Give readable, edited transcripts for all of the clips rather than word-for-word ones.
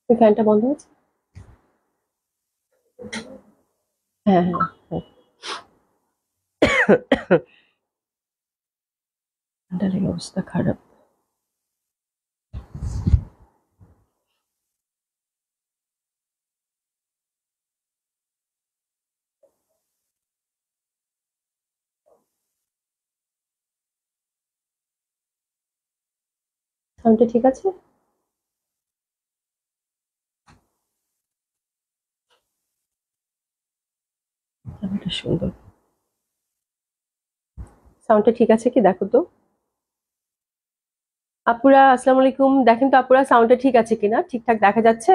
ফ্যানটা বন্ধ হয়েছে? হ্যাঁ, হ্যাঁ, হ্যাঁ। ঠান্ডা লেগে অবস্থা খারাপ। সাউন্ডটা ঠিক আছে? সাউন্ডটা সুন্দর। সাউন্ডটা ঠিক আছে কি দেখো তো? আপুরা আসসালামু আলাইকুম। দেখেন তো আপুরা সাউন্ডটা ঠিক আছে কিনা? ঠিকঠাক দেখা যাচ্ছে?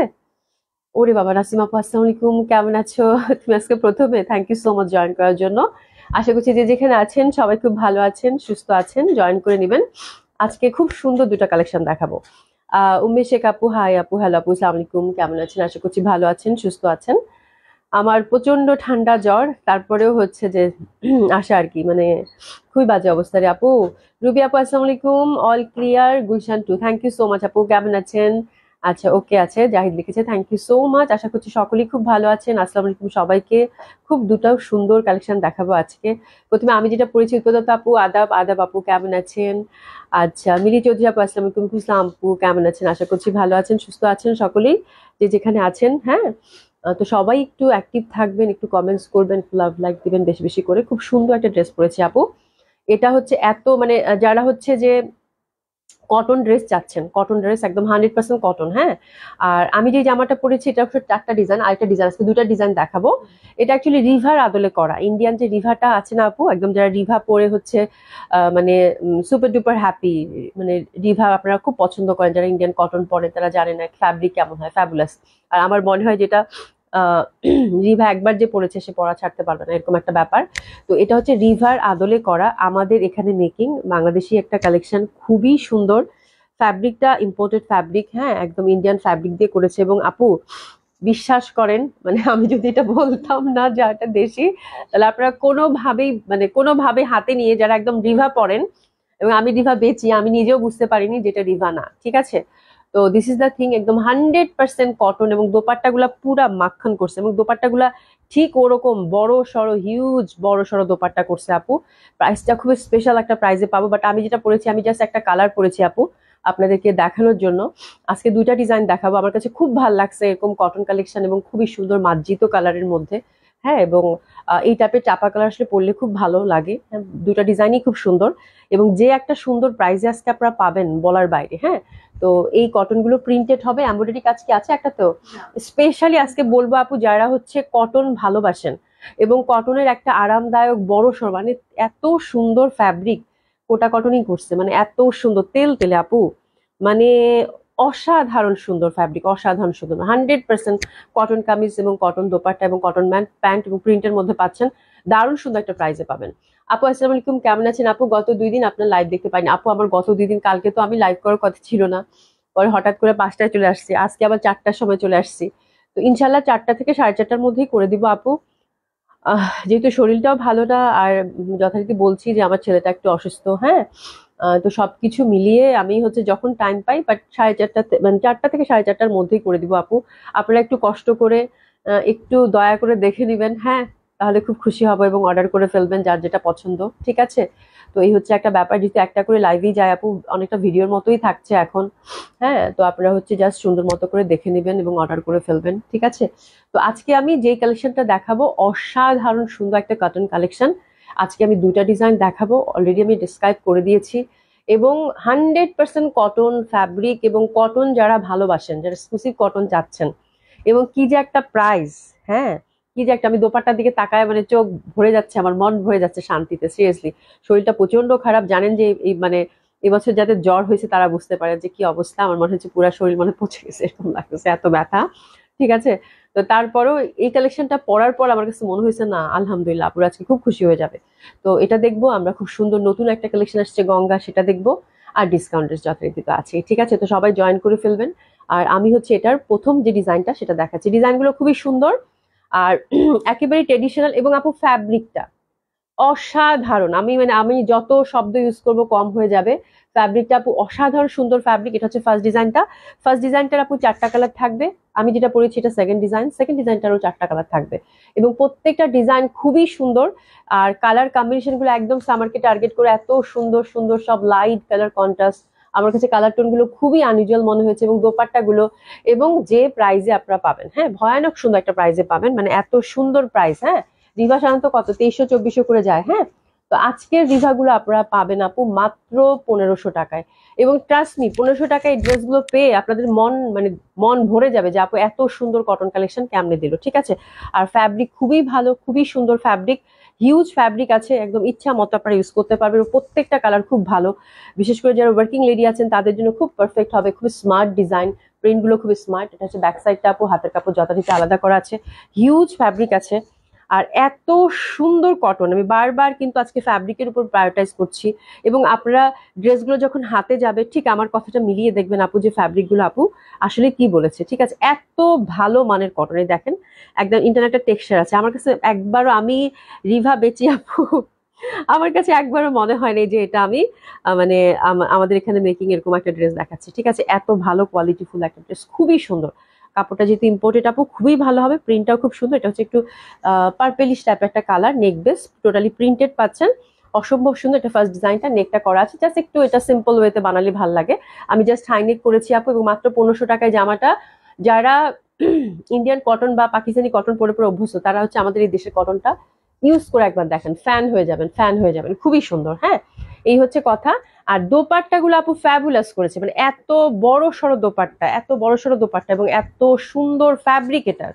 ওরে বাবা, নাসিমা আপু আসসালামু আলাইকুম, কেমন আছো? তুমি আজকে প্রথমে, thank you so much join করার জন্য। আশা করছি যে যেখানে আছেন সবাই খুব ভালো আছেন, সুস্থ আছেন, জয়েন করে নেবেন। আজকে খুব সুন্দর দুটো কালেকশন দেখাবো। উম্মে শেখ আপু, হাই আপু, হ্যালো আপু, আসসালামু আলাইকুম, কেমন আছেন? আশা করছি ভালো আছেন, সুস্থ আছেন। আমার প্রচন্ড ঠান্ডা জ্বর, তারপরেও হচ্ছে যে আশা আর কি, মানে খুবই বাজে অবস্থা রে আপু। রুবি আপু আসসালামু আলাইকুম, all clear, Gulshan two, thank you so much আপু, কেমন আছেন? আচ্ছা, ওকে আছে, জাহিদ লিখেছে, থ্যাংক ইউ সো মাচ, আশা করছি সকলেই খুব ভালো আছেন। আসসালামু আলাইকুম সবাইকে। খুব দুটো সুন্দর কালেকশন দেখাবো আজকে। প্রথমে আমি যেটা পড়েছি, উত্তরদত্ত আপু, আদাব আদাব আপু, কেমন আছেন? আচ্ছা, মিলি চৌধুরী আপু আসসালামু আলাইকুম, ইসলাম আপু কেমন আছেন? আশা করছি ভালো আছেন, সুস্থ আছেন সকলেই, যে যেখানে আছেন। হ্যাঁ, তো সবাই একটু অ্যাক্টিভ থাকবেন, একটু কমেন্টস করবেন, একটু লাভ লাইক দিবেন বেশি বেশি করে। খুব সুন্দর একটা ড্রেস পরেছে আপু। এটা হচ্ছে এত মানে যারা হচ্ছে যে কটন ড্রেস চাচ্ছেন, কটন ড্রেস একদম 100% কটন। হ্যাঁ, আর আমি যে জামাটা পরেছি এটা হচ্ছে চারটা ডিজাইন, আরেকটা ডিজাইন আজকে দুটা ডিজাইন দেখাবো। এটা অ্যাকচুয়ালি রিভার আদলে করা, ইন্ডিয়ান যে রিভাটা আছে না আপু, একদম যারা রিভা পরে হচ্ছে মানে সুপার ডুপার হ্যাপি, মানে রিভা আপনারা খুব পছন্দ করেন, যারা ইন্ডিয়ান কটন পরে তারা জানেন না ফ্যাব্রিক কেমন হয়, ফ্যাবুলাস। আর আমার মনে হয় যেটা আহ রিভা একবার যে পড়েছে সে পড়া ছাড়তে পারবে না, এরকম একটা ব্যাপার। তো এটা হচ্ছে রিভার আদলে করা, আমাদের এখানে মেকিং, বাংলাদেশি একটা কালেকশন, খুবই সুন্দর। ফ্যাব্রিকটা ইম্পোর্টেড ফ্যাব্রিক, হ্যাঁ, একদম ইন্ডিয়ান ফ্যাব্রিক দিয়ে করেছে। এবং আপু বিশ্বাস করেন, মানে আমি যদি এটা বলতাম না যে এটা দেশি, তাহলে আপনারা কোনোভাবেই, মানে কোনোভাবে হাতে নিয়ে যারা একদম রিভা পরেন, এবং আমি রিভা বেচি, আমি নিজেও বুঝতে পারিনি যেটা রিভা না, ঠিক আছে? তো দিস ইজ দ্য থিং, একদম 100% কটন, এবং দোপাট্টা গুলা পুরা মাখন করছে, এবং দোপাট্টা গুলা ঠিক ওরকম বড় সড়ো, হিউজ বড় সড়ো দোপাট্টা করছে আপু। প্রাইসটা খুব স্পেশাল একটা প্রাইসে পাবো, বাট আমি যেটা পরেছি, আমি জাস্ট একটা কালার পরেছি আপু আপনাদেরকে দেখানোর জন্য। আজকে দুইটা ডিজাইন দেখাবো, আমার কাছে খুব ভালো লাগছে এরকম কটন কালেকশন, এবং খুবই সুন্দর মার্জিত কালারের মধ্যে। হ্যাঁ, এবং এই টাইপের চাপা কালার আসলে পরলে খুব ভালো লাগে। হ্যাঁ, দুটা ডিজাইনই খুব সুন্দর, এবং যে একটা সুন্দর প্রাইজে আজকে আপনারা পাবেন বলার বাইরে। হ্যাঁ, তো এই কটন গুলো প্রিন্টেড হবে, এমব্রয়ডারি কাজ কি আছে একটা তো। স্পেশালি আজকে বলবো আপু, যারা হচ্ছে কটন ভালোবাসেন এবং কটনের একটা আরামদায়ক বড় সড়, মানে এত সুন্দর ফ্যাব্রিক, কোটা কটনই করছে, মানে এত সুন্দর তেল তেলে আপু, মানে অসাধারণ সুন্দর ফ্যাব্রিক, অসাধারণ সুন্দর, 100% কটন কামিজ এবং কটন দোপাট্টা এবং কটন প্যান্ট এবং প্রিন্টের মধ্যে পাচ্ছেন। দারুণ সুন্দর একটা প্রাইজে পাবেন। আপু আসসালামু আলাইকুম, কেমন আছেন আপু? গত 2 দিন আপনার লাইভ দেখতে পাইনি আপু, আমার গত 2 দিন, কালকে তো আমি লাইভ করার কথা ছিল না, পরে হঠাৎ করে 5টায় চলে আসছি, আজকে আবার 4টার সময় চলে আসছি। তো ইনশাল্লাহ 4টা থেকে 4:30টার মধ্যেই করে দিব আপু। যেহেতু শরীরটাও ভালো না, আর যথারীতি বলছি যে আমার ছেলেটা একটু অসুস্থ। হ্যাঁ, তো সবকিছু মিলিয়ে আমি হচ্ছে যখন টাইম পাই, বাট 4:30, মানে 4টা থেকে 4:30টার মধ্যেই করে দিব আপু। আপনারা একটু কষ্ট করে একটু দয়া করে দেখে নিবেন, হ্যাঁ, তাহলে খুব খুশি হব, এবং অর্ডার করে ফেলবেন যার যেটা পছন্দ, ঠিক আছে? তো এই হচ্ছে একটা ব্যাপার, যেহেতু একটা করে লাইভই যায় আপু, অনেকটা ভিডিওর মতোই থাকছে এখন। হ্যাঁ, তো আপনারা হচ্ছে জাস্ট সুন্দর মতো করে দেখে নিবেন এবং অর্ডার করে ফেলবেন, ঠিক আছে? তো আজকে আমি যেই কালেকশনটা দেখাবো, অসাধারণ সুন্দর একটা কটন কালেকশন। আজকে আমি দুইটা ডিজাইন দেখাবো, অলরেডি আমি ডিসক্রাইব করে দিয়েছি। এবং 100% কটন ফ্যাব্রিক, এবং কটন যারা ভালোবাসেন, যারা এক্সক্লুসিভ কটন চাচ্ছেন, এবং কি যে একটা প্রাইস। হ্যাঁ, কি যে একটা, আমি দোপাট্টার দিকে তাকায় মানে চোখ ভরে যাচ্ছে, আমার মন ভরে যাচ্ছে শান্তিতে, সিরিয়াসলি। শরীরটা প্রচন্ড খারাপ, জানেন যে এই মানে এবছর যাদের জ্বর হয়েছে তারা বুঝতে পারে যে কি অবস্থা, আমার মনে হচ্ছে পুরো শরীর মনে পচে গেছে, এরকম লাগতেছে, এত ব্যথা, ঠিক আছে? তো তারপরও এই কালেকশনটা পরার পর আমার কাছে মনে হয়েছে না, আলহামদুলিল্লাহ, আপুরা আজকে খুব খুশি হয়ে যাবে। তো এটা দেখবো আমরা, খুব সুন্দর নতুন একটা কালেকশন আসছে গঙ্গা, সেটা দেখবো। আর ডিসকাউন্টের যথারীতি তো আছে, ঠিক আছে? তো সবাই জয়েন করে ফেলবেন। আর আমি হচ্ছে এটার প্রথম যে ডিজাইনটা সেটা দেখাচ্ছি, ডিজাইনগুলো খুবই সুন্দর, আর একেবারে ট্রেডিশনাল। এবং আপু ফ্যাব্রিকটা, অসাধারণ। আমি যত শব্দ ইউজ করব কম হয়ে যাবে। ফ্যাব্রিকটা আপু অসাধারণ সুন্দর ফ্যাব্রিক। এটা হচ্ছে ফার্স্ট ডিজাইনটার আপু 4টা কালার থাকবে। আমি যেটা পরেছি এটা সেকেন্ড ডিজাইনটারও 4টা কালার থাকবে, এবং প্রত্যেকটা ডিজাইন খুবই সুন্দর। আর কালার কম্বিনেশন গুলো একদম সামারকে টার্গেট করে এত সুন্দর সুন্দর সব লাইট কালার কন্ট্রাস্ট। আমার কাছে কালার টোন গুলো খুবই আনইউজুয়াল মনে হয়েছে, এবং দোপাট্টা গুলো এবং যে প্রাইজে আপনারা পাবেন, হ্যাঁ ভয়ানক সুন্দর একটা প্রাইজে পাবেন, মানে এত সুন্দর প্রাইস। হ্যাঁ রিভা সাধারণত কত 2300-2400 করে যায়। হ্যাঁ তো আজকের রিভা গুলো আপনারা পাবেন আপু মাত্র 1500 টাকায়। এবং ট্রাস্ট মি 1500 টাকায় এই ড্রেসগুলো পেয়ে আপনাদের মন ভরে যাবে যে আপু এত সুন্দর কটন কালেকশন কেমনে দিল। ঠিক আছে, আর ফ্যাব্রিক খুবই ভালো, খুবই সুন্দর ফ্যাব্রিক, হিউজ ফ্যাব্রিক আছে, একদম ইচ্ছা মতো আপনারা ইউজ করতে পারবেন। প্রত্যেকটা কালার খুব ভালো, বিশেষ করে যারা ওয়ার্কিং লেডি আছেন তাদের জন্য খুব পারফেক্ট হবে। খুব স্মার্ট ডিজাইন, প্রিন্ট গুলো খুব স্মার্ট। এটা হচ্ছে ব্যাক সাইডটা আপু, হাতের কাপড় যথারীতি আলাদা করা আছে, হিউজ ফ্যাব্রিক আছে, আর এত সুন্দর কটন। আমি বারবার কিন্তু আজকে ফ্যাব্রিকের উপর প্রায়োরিটাইজ করছি, এবং আপনারা ড্রেসগুলো যখন হাতে যাবে ঠিক আমার কথাটা মিলিয়ে দেখবেন আপু যে ফ্যাব্রিকগুলো আপু আসলে কি বলেছে। ঠিক আছে, এত ভালো মানের কটনে দেখেন, একদম ইন্টারনেটের টেক্সচার আছে। আমার কাছে একবারও, আমি রিভা বেচি আপু, আমার কাছে একবারও মনে হয়নি যে এটা আমি মানে আমাদের এখানে মেকিং এরকম একটা ড্রেস দেখাচ্ছি। ঠিক আছে, এত ভালো কোয়ালিটিফুল একটা ড্রেস, খুবই সুন্দর। কাপড়টা যেহেতু ইম্পোর্টেড আপু খুবই ভালো হবে, প্রিন্টটাও খুব সুন্দর। এটা হচ্ছে একটু পার্পেলিশ টাইপ একটা কালার, নেক বেস টোটালি প্রিন্টেড পাচ্ছেন, অসম্ভব সুন্দর। এটা ফার্স্ট ডিজাইনটা, নেকটা করা আছে, জাস্ট একটু এটা সিম্পল ওয়েতে বানালে ভালো লাগে। আমি জাস্ট হাই নেক করেছি আপু, এবং মাত্র 1500 টাকায় জামাটা। যারা ইন্ডিয়ান কটন বা পাকিস্তানি কটন পরে পরে অভ্যস্ত তারা হচ্ছে আমাদের এই দেশের কটনটা ইউজ করে একবার দেখেন, ফ্যান হয়ে যাবেন, ফ্যান হয়ে যাবেন, খুবই সুন্দর। হ্যাঁ এই হচ্ছে কথা। আর দোপাট্টা গুলো আপু ফ্যাবুলাস করেছে, মানে এত বড় সড়ো দোপাট্টা, এত বড় সড়ো দোপাট্টা, এবং এত সুন্দর ফ্যাব্রিক এটার।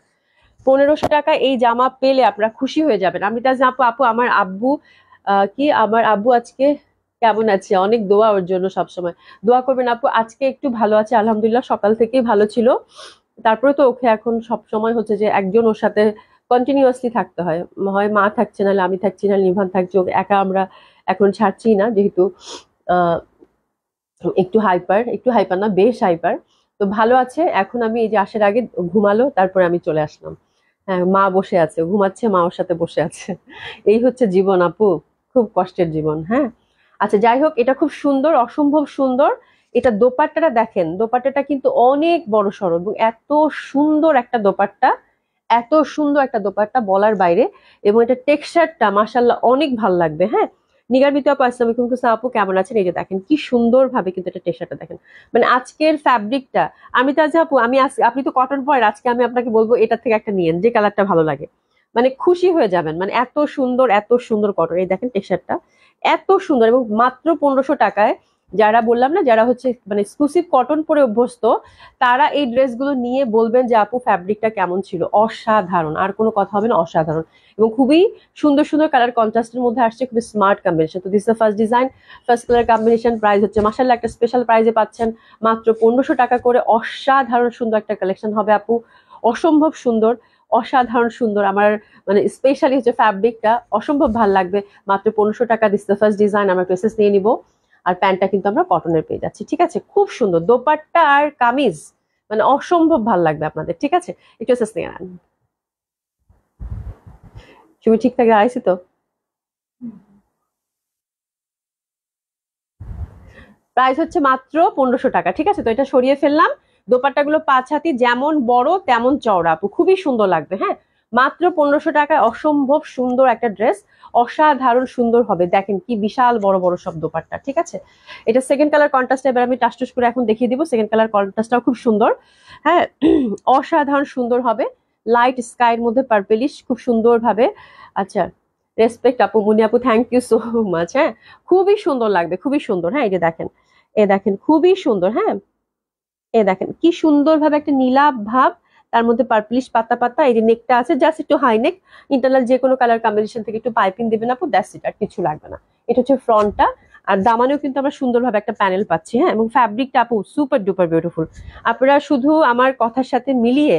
1500 টাকা এই জামা পেলে আপনারা খুশি হয়ে যাবেন। আমি তা আপু আপু আমার আব্বু আমার আব্বু আজকে কেমন আছে, অনেক দোয়া ওর জন্য, সবসময় দোয়া করবেন আপু। আজকে একটু ভালো আছে আলহামদুলিল্লাহ, সকাল থেকেই ভালো ছিল। তারপরে তো ওকে এখন সব সময় হচ্ছে যে একজন ওর সাথে কন্টিনিউয়াসলি থাকতে হয়, হয় মা থাকছে, নাহলে আমি থাকছি, না নিভান থাকছে, ওকে একা আমরা এখন ছাড়ছি না, যেহেতু আহ একটু হাইপার না, বেশ হাইপার। তো ভালো আছে এখন। আমি এই যে আসার আগে ঘুমালো, তারপরে আমি চলে আসলাম। হ্যাঁ মা বসে আছে, ঘুমাচ্ছে, মা ওর সাথে বসে আছে। এই হচ্ছে জীবন আপু, খুব কষ্টের জীবন। হ্যাঁ আচ্ছা যাই হোক, এটা খুব সুন্দর, অসম্ভব সুন্দর। এটা দোপাট্টাটা দেখেন, দোপাট্টাটা কিন্তু অনেক বড় সড়ো, এবং এত সুন্দর একটা দোপাট্টা, এত সুন্দর একটা দোপাট্টা বলার বাইরে। এবং এটা টেক্সচারটা মাশাল্লাহ অনেক ভালো লাগবে। হ্যাঁ নিগার আপু আসসালামু আলাইকুম, আপু কেমন আছেন? এই যে দেখেন কি সুন্দর ভাবে কিন্তু এটা টেক্সচারটা দেখেন, মানে আজকের ফ্যাব্রিকটা। আমি তো আজ আপু, আপনি তো কটন পরেন, আজকে আমি আপনাকে বলবো এটার থেকে একটা নিয়েন যে কালারটা ভালো লাগে, মানে খুশি হয়ে যাবেন। মানে এত সুন্দর কটন, এই দেখেন টেক্সচারটা এত সুন্দর, এবং মাত্র 1500 টাকায়। যারা বললাম না, যারা হচ্ছে মানে এক্সক্লুসিভ কটন পরে অভ্যস্ত, তারা এই ড্রেসগুলো নিয়ে বলবেন যে আপু ফ্যাব্রিকটা কেমন ছিল, অসাধারণ, আর কোনো কথা হবে না, অসাধারণ। এবং খুবই সুন্দর সুন্দর কালার কন্ট্রাস্টের মধ্যে আসছে, খুবই স্মার্ট কম্বিনেশন। তো this first design, first colour combination, price হচ্ছে মাশাআল্লাহ একটা স্পেশাল প্রাইজে পাচ্ছেন মাত্র 1500 টাকা করে। অসাধারণ সুন্দর একটা কালেকশন হবে আপু, অসম্ভব সুন্দর, অসাধারণ সুন্দর। আমার মানে স্পেশালি হচ্ছে ফ্যাব্রিকটা অসম্ভব ভালো লাগবে। মাত্র 1500 টাকা, দিস ফার্স্ট ডিজাইন। আমরা প্রেসেস নিয়ে নিব, আর প্যান্টটা কিন্তু আমরা কটনের পেয়ে যাচ্ছি। ঠিক আছে, খুব সুন্দর দোপাট্টা আর কামিজ, মানে অসম্ভব ভালো লাগবে আপনাদের। ঠিক আছে, একটু এসেস নিয়ে নেন। তুমি ঠিকঠাক দাঁড়াইছি তো? প্রাইস হচ্ছে মাত্র 1500 টাকা। ঠিক আছে, তো এটা সরিয়ে ফেললাম। দোপাট্টাগুলো 5 হাতি, যেমন বড় তেমন চওড়া আপু, খুবই সুন্দর লাগবে। হ্যাঁ মাত্র 1500 টাকায় অসম্ভব সুন্দর একটা ড্রেস, অসাধারণ সুন্দর হবে। দেখেন কি বিশাল বড় বড় সব দোপাট্টা। ঠিক আছে, এটা সেকেন্ড কালার কন্ট্রাস্ট, এবার আমি টাস করে এখন দেখিয়ে দিব। সেকেন্ড কালার কন্ট্রাস্টটাও খুব সুন্দর। হ্যাঁ অসাধারণ সুন্দর হবে, লাইট স্কাইয়ের মধ্যে পার্পেলিশ, খুব সুন্দর ভাবে। আচ্ছা রেসপেক্ট আপু, মুনি আপু, থ্যাংক ইউ সো মাচ। হ্যাঁ খুবই সুন্দর লাগবে, খুবই সুন্দর। হ্যাঁ এই যে দেখেন, এ দেখেন খুবই সুন্দর। হ্যাঁ এ দেখেন কি সুন্দর ভাবে একটা নীলাভ ভাব, তার মধ্যে পার্পলিশ পাতা পাতা। এই যে নেকটা আছে জাস্ট একটু হাই নেক, ইন্টারনাল যে কোনো কালার কম্বিনেশন থেকে একটু পাইপিং দিবেন আপু, দ্যাটস ইট, আর কিছু লাগবে না। এটা হচ্ছে ফ্রন্টটা, আর দামানেও কিন্তু আমরা সুন্দরভাবে একটা প্যানেল পাচ্ছি। হ্যাঁ এবং ফ্যাব্রিকটা আপু সুপার ডুপার বিউটিফুল। আপনারা শুধু আমার কথার সাথে মিলিয়ে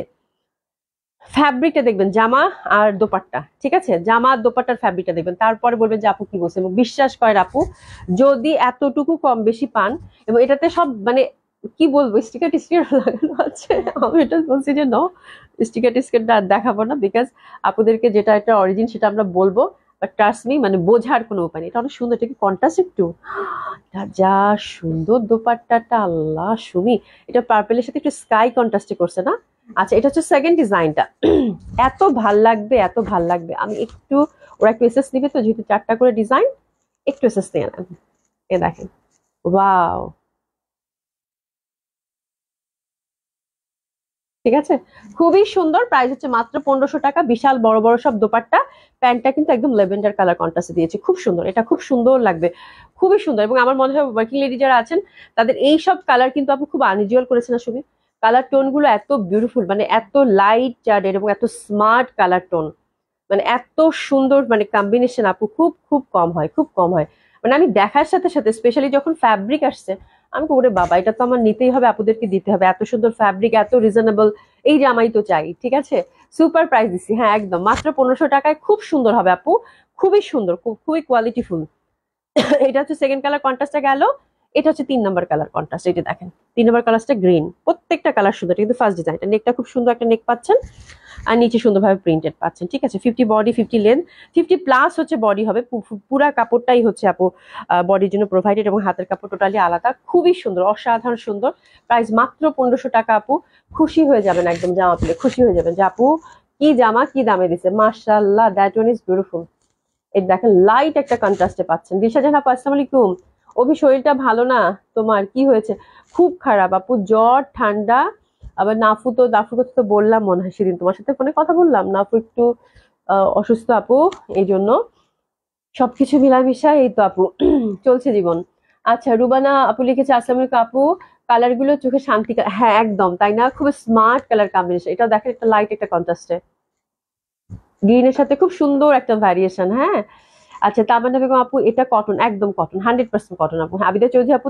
ফ্যাব্রিকটা দেখবেন, জামা আর দোপাট্টা। ঠিক আছে, জামা আর দোপাট্টার ফ্যাব্রিকটা দেখবেন, তারপরে বলবেন যে আপু কি বলছে। এবং বিশ্বাস করেন আপু, যদি এতটুকু কম বেশি পান, এবং এটাতে সব মানে কি বলবো, স্টিকার টিস্টিকার লাগানো আছে। আমি এটা বলছি যে নো, স্টিকার টিস্টিকার দেখাবো না, বিকজ আপুদেরকে যেটা একটা অরিজিন সেটা আমরা বলবো। বাট ট্রাস্ট মি, মানে বোঝার কোনো উপায় নেই। এটা অনেক সুন্দর, এটা কি কন্ট্রাস্ট একটু, এটা যা সুন্দর দোপাট্টাটা, আল্লাহ সুমি, এটা পার্পেলের সাথে একটু স্কাই কন্ট্রাস্টে করছে না? আচ্ছা, এটা হচ্ছে সেকেন্ড ডিজাইনটা। এত ভাল লাগবে, এত ভাল লাগবে। আমি একটু, ওরা একটু এসএস নিবে তো, যেহেতু 4টা করে ডিজাইন, একটু এসএস নিয়ে নেন। এ দেখেন, ওয়াও, ঠিক আছে, খুবই সুন্দর। প্রাইস হচ্ছে মাত্র 1500 টাকা। বিশাল বড় বড় সব দোপাট্টা, প্যান্টটা কিন্তু একদম লেভেন্ডার কালার কন্ট্রাস্টে দিয়েছে, খুব সুন্দর, এটা খুব সুন্দর লাগবে, খুবই সুন্দর। এবং আমার মনে হয় ওয়ার্কিং লেডি যারা আছেন তাদের এই সব কালার কিন্তু আপনি খুব আনইউজুয়াল করেছেন না সুমি। কালার টোন গুলো এত বিউটিফুল, মানে এত লাইট চার্ডের এবং এত স্মার্ট কালার টোন, মানে এত সুন্দর, মানে কম্বিনেশন আপু খুব খুব কম হয়, খুব কম হয়। মানে আমি দেখার সাথে সাথে, স্পেশালি যখন ফ্যাব্রিক আসছে, আমি ওরে বাবা, এটা তো আমার নিতেই হবে, আপুদেরকে দিতে হবে, এত সুন্দর ফ্যাব্রিক, এত রিজনেবল, এই জামাই তো চাই। ঠিক আছে, সুপার প্রাইস দিচ্ছি, হ্যাঁ একদম মাত্র 1500 টাকায়, খুব সুন্দর হবে আপু, খুবই সুন্দর, খুবই কোয়ালিটিফুল। এটা হচ্ছে সেকেন্ড কালার কন্ট্রাস্টটা গেল। এটা হচ্ছে 3 নম্বর কালার কন্ট্রাস্ট, এই যে দেখেন 3 নম্বর কালারটা গ্রিন, প্রত্যেকটা কালার সুন্দর, কিন্তু ফার্স্ট ডিজাইনটা, নেকটা খুব সুন্দর একটা নেক পাচ্ছেন, আর নিচে সুন্দরভাবে প্রিন্টেড পাচ্ছেন। ঠিক আছে, 50 বডি, 50 লেন্থ, 50+ হচ্ছে বডি হবে, পুরা কাপড়টাই হচ্ছে আপু বডির জন্য প্রোভাইডেড, এবং হাতের কাপড় টোটালি আলাদা, খুবই সুন্দর, অসাধারণ সুন্দর। প্রাইস মাত্র 1500 টাকা আপু, খুশি হয়ে যাবেন একদম, জামা পেলে খুশি হয়ে যাবেন যে আপু কি জামা, কি দামে দিছে, মাশাআল্লাহ, দ্যাট ওয়ান ইজ বিউটিফুল। এই দেখেন, লাইট একটা কন্ট্রাস্টে পাচ্ছেন। দিশা জাহান আপু, আসসালামু আলাইকুম। অভি, শরীরটা ভালো না তোমার? কি হয়েছে? খুব খারাপ আপু, জ্বর ঠান্ডা। আবার নাফু তো, নাফুর কথা তো বললাম মনে হয় সেদিন, তোমার সাথে ফোনে কথা বললাম, নাফু একটু অসুস্থ আপু, এই জন্য সবকিছু মিলামিশা, এই তো আপু চলছে জীবন। আচ্ছা, রুবানা আপু লিখেছে, আসসালামু আলাইকুম আপু, কালার গুলো চোখে শান্তি, হ্যাঁ একদম তাই না, খুব স্মার্ট কালার কম্বিনেশন। এটা দেখেন, একটা লাইট একটা কন্ট্রাস্টে, গ্রিনের সাথে খুব সুন্দর একটা ভ্যারিয়েশন। হ্যাঁ, আচ্ছা, তামান্না বেগম আপু, এটা কটন, একদম কটন, 100% কটন আপু। হ্যাঁ, আবিদা চৌধুরী আপু,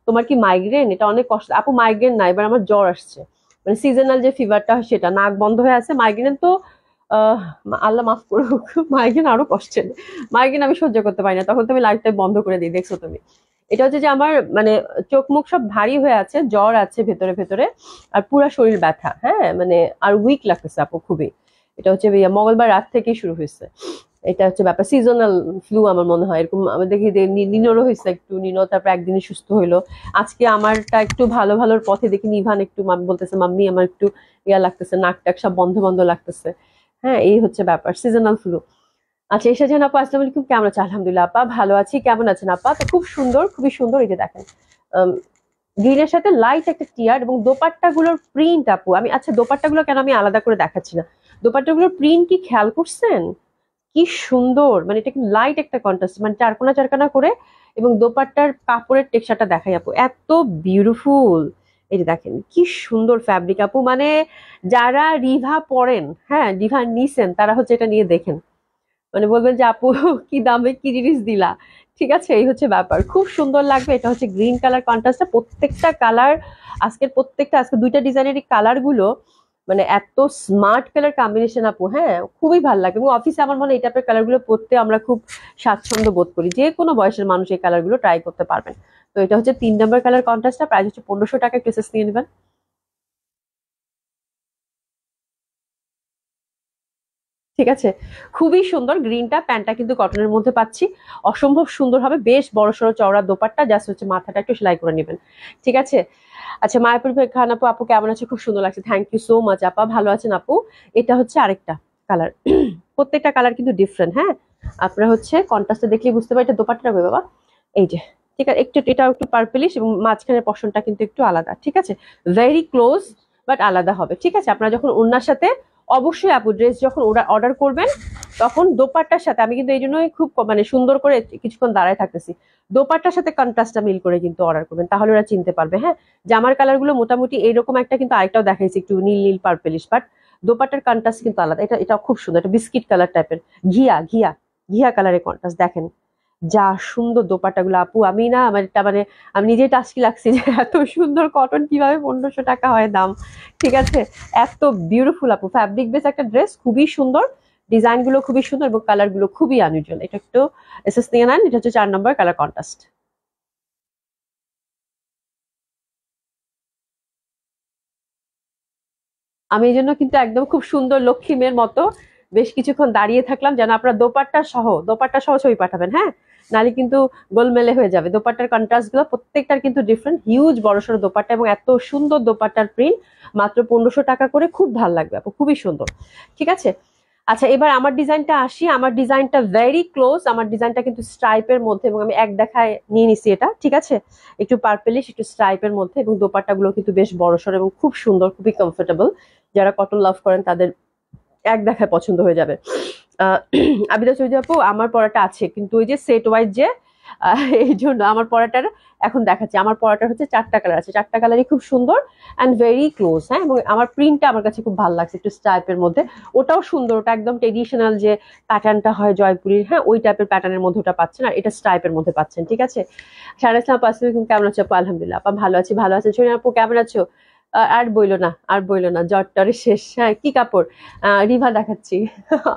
তোমার কি মাইগ্রেন? এটা অনেক কষ্ট আপু, মাইগ্রেন না, এবার আমার জ্বর আসছে, মানে সিজনাল যে ফিভারটা হয় সেটা, নাক বন্ধ হয়ে আছে। মাইগ্রেন তো আহ আল্লাহ মাফ করুক, মাইগ্রেন আরো কষ্টের। মাইগ্রেন আমি সহ্য করতে পারি না, তখন তো আমি লাইফটাই বন্ধ করে দিই, দেখছো তুমি। এটা হচ্ছে যে আমার মানে চোখ মুখ সব ভারী হয়ে আছে, জ্বর আছে ভেতরে ভেতরে, আর পুরা শরীর ব্যথা, হ্যাঁ মানে, আর উইক লাগতেছে আপু খুবই। এটা হচ্ছে মঙ্গলবার রাত থেকেই শুরু হয়েছে। এটা হচ্ছে ব্যাপার, সিজনাল ফ্লু আমার মনে হয়, এরকম আমি দেখি যে নিনোরও হয়েছে একটু, নিনো তারপর একদিনই সুস্থ হইলো। আজকে আমারটা একটু ভালো ভালোর পথে, দেখি নিভান একটু বলতেছে, মাম্মি আমার একটু ইয়া লাগতেছে, নাক টাক সব বন্ধ বন্ধ লাগতেছে। হ্যাঁ, এই হচ্ছে ব্যাপার, সিজনাল ফ্লু। আচ্ছা, এসে যেন আপা, আসসালামু আলাইকুম, কেমন আছেন? আলহামদুলিল্লাহ আপা, ভালো আছি, কেমন আছেন আপা? তো খুব সুন্দর, খুবই সুন্দর, এই যে দেখেন গ্রিনের সাথে লাইট একটা টিয়ার, এবং দোপাট্টা গুলোর প্রিন্ট আপু, আমি আচ্ছা দোপাট্টা গুলো কেন আমি আলাদা করে দেখাচ্ছি না, দোপাট্টা গুলোর প্রিন্ট কি খেয়াল করছেন? কি সুন্দর, মানে এটা কি লাইট একটা কন্ট্রাস্ট, মানে চারকোনা চারকোনা করে, এবং দোপাট্টার কাপড়ের টেক্সচারটা দেখাই আপু, এত বিউটিফুল। এই যে দেখেন কি সুন্দর ফ্যাব্রিক আপু, মানে যারা রিভা পরেন, হ্যাঁ রিভা নিছেন, তারা হচ্ছে এটা নিয়ে দেখেন, মানে বলবেন যে আপু কি দামে কি জিনিস দিলা। ঠিক আছে, এই হচ্ছে ব্যাপার, খুব সুন্দর লাগবে। এটা হচ্ছে গ্রিন কালার কন্ট্রাস্টটা, প্রত্যেকটা কালার, আজকে 2টা ডিজাইনের কালার গুলো, মানে এত স্মার্ট কালার কম্বিনেশন আপু, হ্যাঁ খুবই ভালো লাগে। এবং অফিসে আমার মনে হয় এই টাইপের কালার গুলো পরতে আমরা খুব স্বাচ্ছন্দ্য বোধ করি, যে কোনো বয়সের মানুষ এই কালার গুলো ট্রাই করতে পারবেন। তো এটা হচ্ছে 3 নম্বর কালার কন্ট্রাস্টটা, প্রাইস হচ্ছে 1500 টাকা, কেসেস নিয়ে নেবেন। ঠিক আছে, খুবই সুন্দর গ্রিনটা, প্যান্টটা কিন্তু কটনের মধ্যে পাচ্ছি, অসম্ভব সুন্দর হবে, বেশ বড় সড়ো চওড়া দোপাট্টা, জাস্ট হচ্ছে মাথাটা একটু সেলাই করে নেবেন। ঠিক আছে। আচ্ছা, মায়াপুর খান আপু, আপু কেমন আছে? খুব সুন্দর লাগছে, থ্যাংক ইউ সো মাচ আপা, ভালো আছেন আপু? এটা হচ্ছে আরেকটা কালার, প্রত্যেকটা কালার কিন্তু ডিফারেন্ট। হ্যাঁ, আপনারা হচ্ছে কন্ট্রাস্টে দেখলে বুঝতে পারি, এটা দোপাট্টা হবে বাবা, এই যে, ঠিক আছে, এটা একটু পার্পলিশ, এবং মাঝখানের পশনটা কিন্তু একটু আলাদা। ঠিক আছে, ভেরি ক্লোজ, বাট আলাদা হবে। ঠিক আছে, আপনারা যখন ওড়নার সাথে, অবশ্যই আপু ড্রেস যখন অর্ডার করবেন, তখন দোপাট্টার সাথে, আমি কিন্তু এই জন্যই খুব মানে সুন্দর করে কিছুক্ষণ দাঁড়ায় থাকতেছি, দোপাট্টার সাথে কন্ট্রাস্টটা মিল করে কিন্তু অর্ডার করবেন, তাহলে ওরা চিনতে পারবে। হ্যাঁ, জামার কালার গুলো মোটামুটি এইরকম একটা, কিন্তু আরেকটাও দেখাইছি একটু নীল নীল পার্পেলিশ, বাট দোপাট্টার কন্ট্রাস্ট কিন্তু আলাদা। এটা খুব সুন্দর, এটা বিস্কিট কালার টাইপের, ঘিয়া ঘিয়া ঘিয়া কালারের কন্ট্রাস্ট দেখেন, যা সুন্দর দোপাট্টা গুলো আপু, আমি না আমার এটা মানে, আমি নিজেই টাস্কি লাগছি যে এত সুন্দর কটন কিভাবে 1500 টাকা হয় দাম। ঠিক আছে, এত বিউটিফুল আপু, ফ্যাব্রিক বেস একটা ড্রেস, খুবই সুন্দর, ডিজাইন গুলো খুবই সুন্দর, এবং কালার গুলো খুবই আনইউজুয়াল। এটা একটু এসএস নিয়ে নেন, এটা হচ্ছে 4 নম্বর কালার কন্ট্রাস্ট। আমি এই জন্য কিন্তু একদম খুব সুন্দর লক্ষ্মী মেয়ের মতো বেশ কিছুক্ষণ দাঁড়িয়ে থাকলাম, যেন আপনারা দোপাট্টা সহ ছবি পাঠাবেন, হ্যাঁ, নালে কিন্তু গোলমেলে হয়ে যাবে। দোপাট্টার কন্ট্রাস্ট গুলো প্রত্যেকটার কিন্তু ডিফারেন্ট, হিউজ বড়সড় দোপাট্টা এবং এত সুন্দর দোপাট্টার প্রিন্ট, মাত্র 1500 টাকা করে, খুব ভালো লাগবে আপু, খুবই সুন্দর। ঠিক আছে, আচ্ছা এবার আমার ডিজাইনটা আসি। আমার ডিজাইনটা ভেরি ক্লোজ, আমার ডিজাইনটা কিন্তু স্ট্রাইপের মধ্যে, এবং আমি এক দেখায় নিয়ে নিছি এটা, ঠিক আছে, একটু পার্পেলিশ একটু স্ট্রাইপের মধ্যে, এবং দোপাট্টাগুলো কিন্তু বেশ বড়সড় এবং খুব সুন্দর, খুবই কমফোর্টেবল। যারা কটন লাভ করেন তাদের এক দেখায় পছন্দ হয়ে যাবে। আবিদা চৌধুরী আপু, আমার পড়াটা আছে কিন্তু ওই যে সেট ওয়াইজ যে, এই জন্য আমার পড়াটার এখন দেখাচ্ছি। আমার পড়াটা হচ্ছে 4টা কালার আছে, 4টা কালারই খুব সুন্দর অ্যান্ড ভেরি ক্লোজ, হ্যাঁ, এবং আমার প্রিন্টটা আমার কাছে খুব ভালো লাগছে, একটু স্টাইপের মধ্যে। ওটাও সুন্দর, ওটা একদম ট্রেডিশনাল যে প্যাটার্নটা হয় জয়পুরীর, হ্যাঁ, ওই টাইপের প্যাটার্নের মধ্যে ওটা পাচ্ছেন, আর এটা স্টাইপের মধ্যে পাচ্ছেন। ঠিক আছে, সারা ইসলাম আপু আসসালামু আলাইকুম, কেমন আছো আপু? আলহামদুলিল্লাহ আপা, ভালো আছি, ভালো আছেন? সোনিয়া আপু কেমন আছো? আর বইলো না, আর বইলো না, জ্বরটারে শেষ। হ্যাঁ, কি কাপড়? রিভা দেখাচ্ছি।